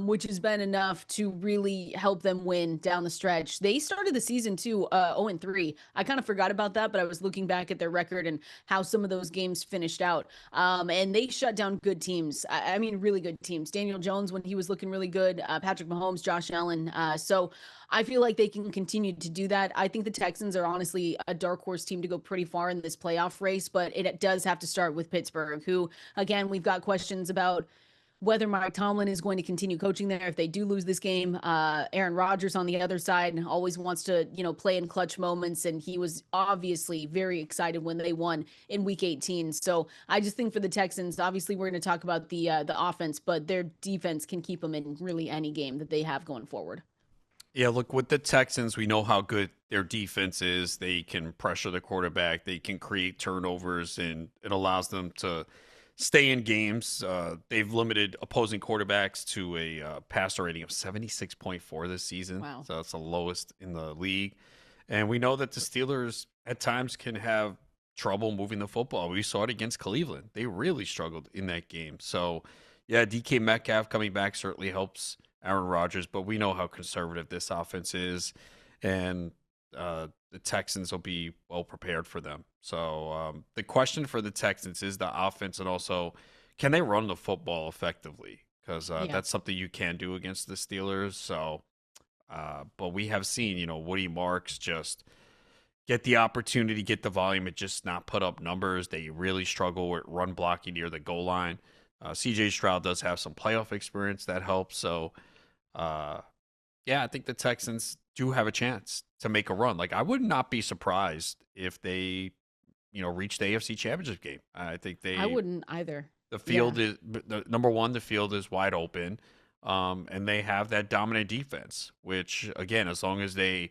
which has been enough to really help them win down the stretch. They started the season too 0-3. I kind of forgot about that, but I was looking back at their record and how some of those games finished out. And they shut down good teams. I mean, really good teams. Daniel Jones, when he was looking really good, Patrick Mahomes, Josh Allen. So I feel like they can continue to do that. I think the Texans are honestly a dark horse team to go pretty far in this playoff race, but it does have to start with Pittsburgh, who, again, we've got questions about whether Mike Tomlin is going to continue coaching there if they do lose this game. Aaron Rodgers on the other side always wants to, play in clutch moments, and he was obviously very excited when they won in Week 18. So I just think for the Texans, obviously we're going to talk about the offense, but their defense can keep them in really any game that they have going forward. Yeah, look, with the Texans, we know how good their defense is. They can pressure the quarterback. They can create turnovers, and it allows them to stay in games. They've limited opposing quarterbacks to a passer rating of 76.4 this season. Wow. So that's the lowest in the league. And we know that the Steelers at times can have trouble moving the football. We saw it against Cleveland. They really struggled in that game. So, yeah, DK Metcalf coming back certainly helps Aaron Rodgers, but we know how conservative this offense is. And the Texans will be well prepared for them. So the question for the Texans is the offense, and also can they run the football effectively? Because that's something you can do against the Steelers. So, but we have seen, Woody Marks just get the opportunity, get the volume, and just not put up numbers. They really struggle with run blocking near the goal line. CJ Stroud does have some playoff experience that helps. So, yeah, I think the Texans do have a chance to make a run. Like, I would not be surprised if they, reach the AFC Championship game. I think I wouldn't either. The field is number one. The field is wide open, and they have that dominant defense. Which, again, as long as they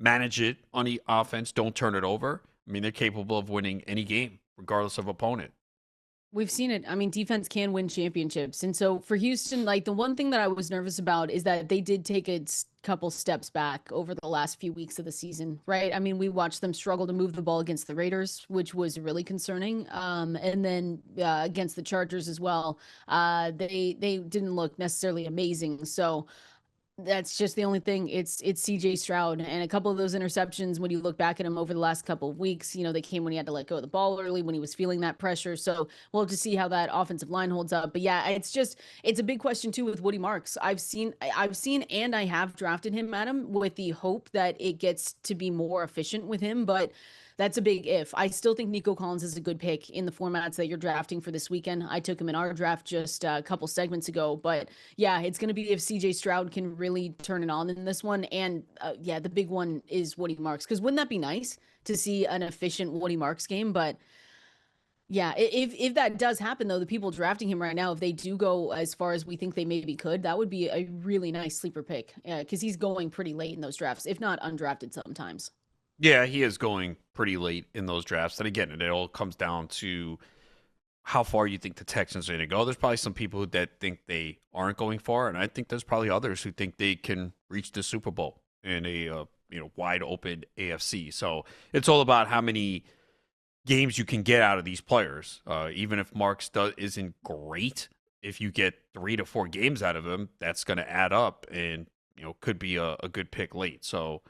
manage it on the offense, don't turn it over. I mean, they're capable of winning any game, regardless of opponent. We've seen it. I mean, defense can win championships. And so for Houston, like the one thing that I was nervous about is that they did take a couple steps back over the last few weeks of the season, right? I mean, we watched them struggle to move the ball against the Raiders, which was really concerning. And then against the Chargers as well, they didn't look necessarily amazing. So that's just the only thing. It's CJ Stroud, and a couple of those interceptions, when you look back at him over the last couple of weeks, they came when he had to let go of the ball early, when he was feeling that pressure. So we'll have to see how that offensive line holds up. But yeah, it's a big question too with Woody Marks. I've seen and I have drafted him, Adam, with the hope that it gets to be more efficient with him, but that's a big if. I still think Nico Collins is a good pick in the formats that you're drafting for this weekend. I took him in our draft just a couple segments ago, but yeah, it's going to be if CJ Stroud can really turn it on in this one. And yeah, the big one is Woody Marks, because wouldn't that be nice to see an efficient Woody Marks game? But yeah, if that does happen, though, the people drafting him right now, if they do go as far as we think they maybe could, that would be a really nice sleeper pick, because he's going pretty late in those drafts, if not undrafted sometimes. Yeah, he is going pretty late in those drafts. And again, it all comes down to how far you think the Texans are going to go. There's probably some people that think they aren't going far, and I think there's probably others who think they can reach the Super Bowl in a wide open AFC. So it's all about how many games you can get out of these players. Even if Marks isn't great, if you get 3 to 4 games out of him, that's going to add up, and could be a good pick late. So.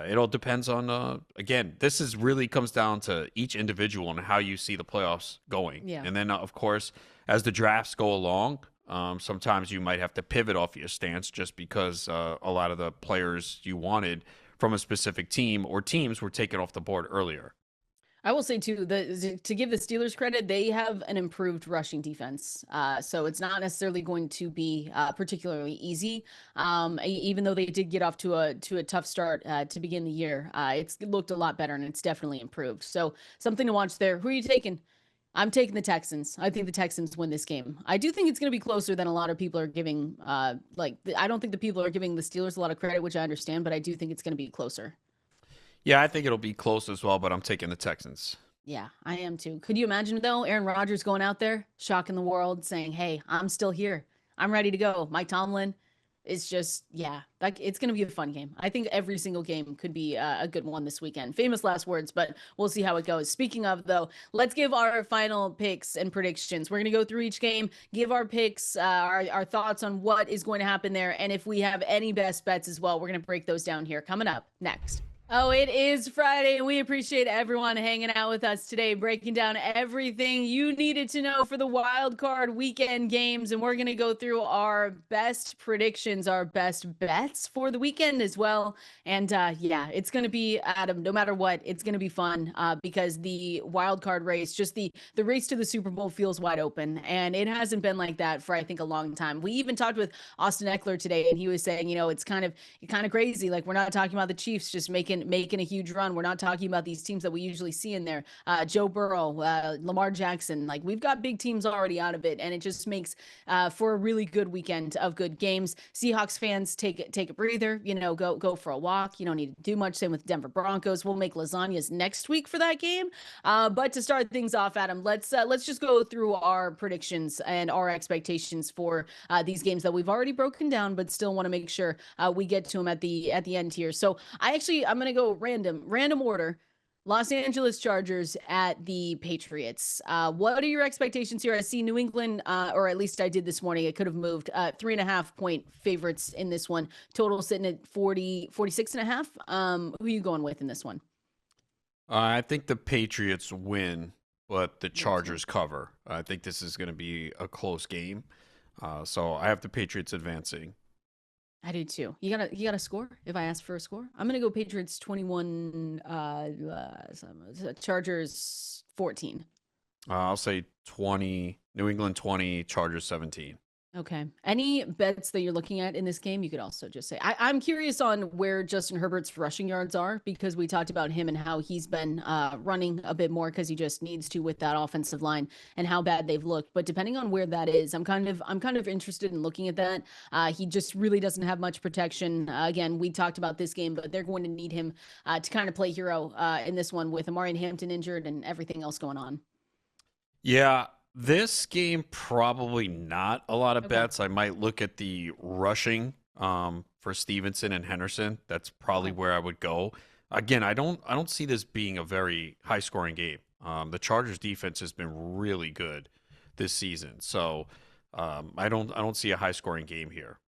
It all depends on, again, this is really comes down to each individual and how you see the playoffs going. Yeah. And then, of course, as the drafts go along, sometimes you might have to pivot off your stance just because a lot of the players you wanted from a specific team or teams were taken off the board earlier. I will say too, to give the Steelers credit, they have an improved rushing defense. So it's not necessarily going to be particularly easy. Even though they did get off to a tough start to begin the year, it looked a lot better, and it's definitely improved. So something to watch there. Who are you taking? I'm taking the Texans. I think the Texans win this game. I do think it's going to be closer than a lot of people are giving. I don't think the people are giving the Steelers a lot of credit, which I understand, but I do think it's going to be closer. Yeah, I think it'll be close as well, but I'm taking the Texans. Yeah, I am too. Could you imagine, though, Aaron Rodgers going out there, shocking the world, saying, hey, I'm still here. I'm ready to go. Mike Tomlin is just, yeah, it's going to be a fun game. I think every single game could be a good one this weekend. Famous last words, but we'll see how it goes. Speaking of, though, let's give our final picks and predictions. We're going to go through each game, give our picks, our thoughts on what is going to happen there, and if we have any best bets as well, we're going to break those down here coming up next. Oh, it is Friday, and we appreciate everyone hanging out with us today, breaking down everything you needed to know for the wild card weekend games. And we're going to go through our best predictions, our best bets for the weekend as well. And yeah, it's going to be, Adam, no matter what, it's going to be fun because the wild card race, just the race to the Super Bowl feels wide open. And it hasn't been like that for, I think, a long time. We even talked with Austin Ekeler today, and he was saying, it's kind of crazy. Like, we're not talking about the Chiefs just making a huge run. We're not talking about these teams that we usually see in there. Joe Burrow, Lamar Jackson, like we've got big teams already out of it. And it just makes for a really good weekend of good games. Seahawks fans, take a breather, go for a walk. You don't need to do much. Same with Denver Broncos. We'll make lasagnas next week for that game. But to start things off, Adam, let's just go through our predictions and our expectations for these games that we've already broken down, but still want to make sure we get to them at the end here. So I'm going to go random order. Los Angeles Chargers at the Patriots. What are your expectations here? I see New England, or at least I did this morning. It could have moved 3.5 point favorites in this one. Total sitting at 46.5. Who are you going with in this one? I think the Patriots win, but the Chargers cover. I think this is going to be a close game. So I have the Patriots advancing. I do too. You got a score? If I ask for a score, I'm gonna go Patriots 21, Chargers 14. I'll say 20. New England 20. Chargers 17. Okay. Any bets that you're looking at in this game? You could also just say, I'm curious on where Justin Herbert's rushing yards are, because we talked about him and how he's been running a bit more because he just needs to with that offensive line and how bad they've looked. But depending on where that is, I'm kind of interested in looking at that. He just really doesn't have much protection. Again, we talked about this game, but they're going to need him to kind of play hero in this one with Amari Hampton injured and everything else going on. Yeah. This game, probably not a lot of Okay. bets. I might look at the rushing for Stevenson and Henderson. That's probably Okay. where I would go. Again, I don't see this being a very high scoring game. The Chargers defense has been really good this season, so I don't see a high scoring game here.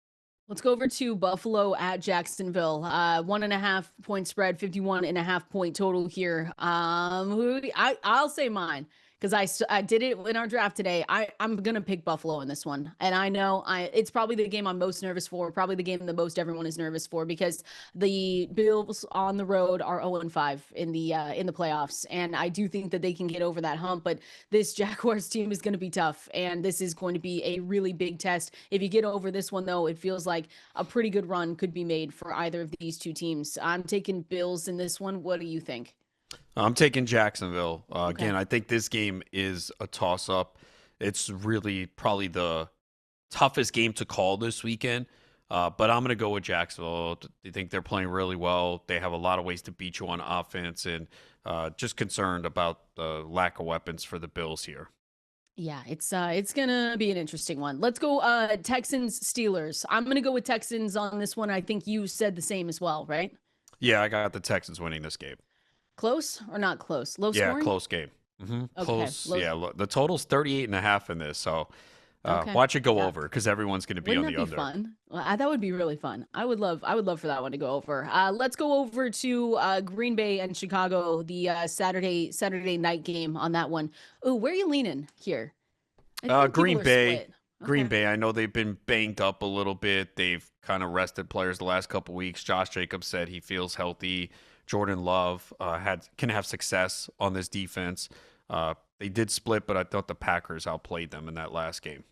Let's go over to Buffalo at Jacksonville. 1.5 point spread, 51.5 point total here. I'll say mine because I did it in our draft today. I'm gonna pick Buffalo in this one, and I know it's probably the game I'm most nervous for. Probably the game the most everyone is nervous for because the Bills on the road are 0-5 in the playoffs, and I do think that they can get over that hump. But this Jaguars team is going to be tough, and this is going to be a really big test. If you get over this one, though, it feels like a pretty good run could be made for either of these two teams. I'm taking Bills in this one. What do you think? I'm taking Jacksonville. Okay. Again, I think this game is a toss-up. It's really probably the toughest game to call this weekend, but I'm going to go with Jacksonville. I think they're playing really well. They have a lot of ways to beat you on offense, and just concerned about the lack of weapons for the Bills here. Yeah, it's gonna be an interesting one. Let's go Texans Steelers. I'm gonna go with Texans on this one. I think you said the same as well, right? Yeah, I got the Texans winning this game. Close or not close? Low Yeah, scoring? close game. Okay, Close. low- Yeah, the total's 38.5 in this, so Okay. watch it go Yeah. over because everyone's going to be Wouldn't on that the be under. fun? Well, that would be really fun. I would love for that one to go over. Let's go over to Green Bay and Chicago, the Saturday night game on that one. Oh, where are you leaning here? I think people Green are Bay. split. Green Okay. Bay, I know they've been banged up a little bit. They've kind of rested players the last couple weeks. Josh Jacobs said he feels healthy. Jordan Love can have success on this defense. They did split, but I thought the Packers outplayed them in that last game.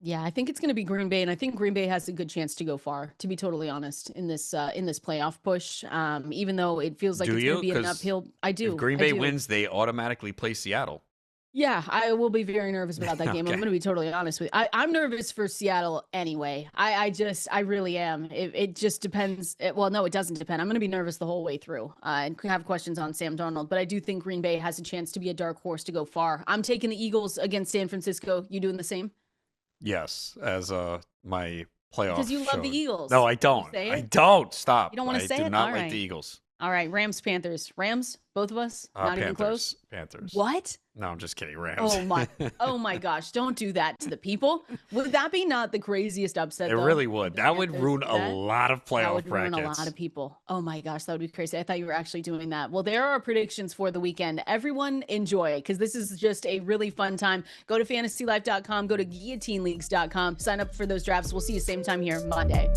Yeah, I think it's going to be Green Bay, and I think Green Bay has a good chance to go far. To be totally honest, in this playoff push, even though it feels like Do it's going you? to be an 'Cause uphill. I do. If Green I Bay do. wins, they automatically play Seattle. Yeah, I will be very nervous about that game. Okay. I'm going to be totally honest with you. I'm nervous for Seattle anyway. I really am. It just depends. Well, no, it doesn't depend. I'm going to be nervous the whole way through and have questions on Sam Darnold. But I do think Green Bay has a chance to be a dark horse to go far. I'm taking the Eagles against San Francisco. You doing the same? Yes, as my playoff. Because you love the showed. Eagles. No, I don't. You say I it? don't. Stop. You don't wanna I say do it? not All like right. the Eagles. All right, Rams, Panthers. Rams, both of us? Not even close? Panthers. What? No, I'm just kidding. Rams. Oh my gosh, don't do that to the people. Would that be not the craziest upset It though? really if would. the That would Panthers ruin did a that? lot of That playoff would ruin brackets. a lot of people. Oh my gosh, that would be crazy. I thought you were actually doing that. Well, there are our predictions for the weekend. Everyone enjoy because this is just a really fun time. Go to fantasylife.com, go to guillotineleagues.com, sign up for those drafts. We'll see you same time here Monday.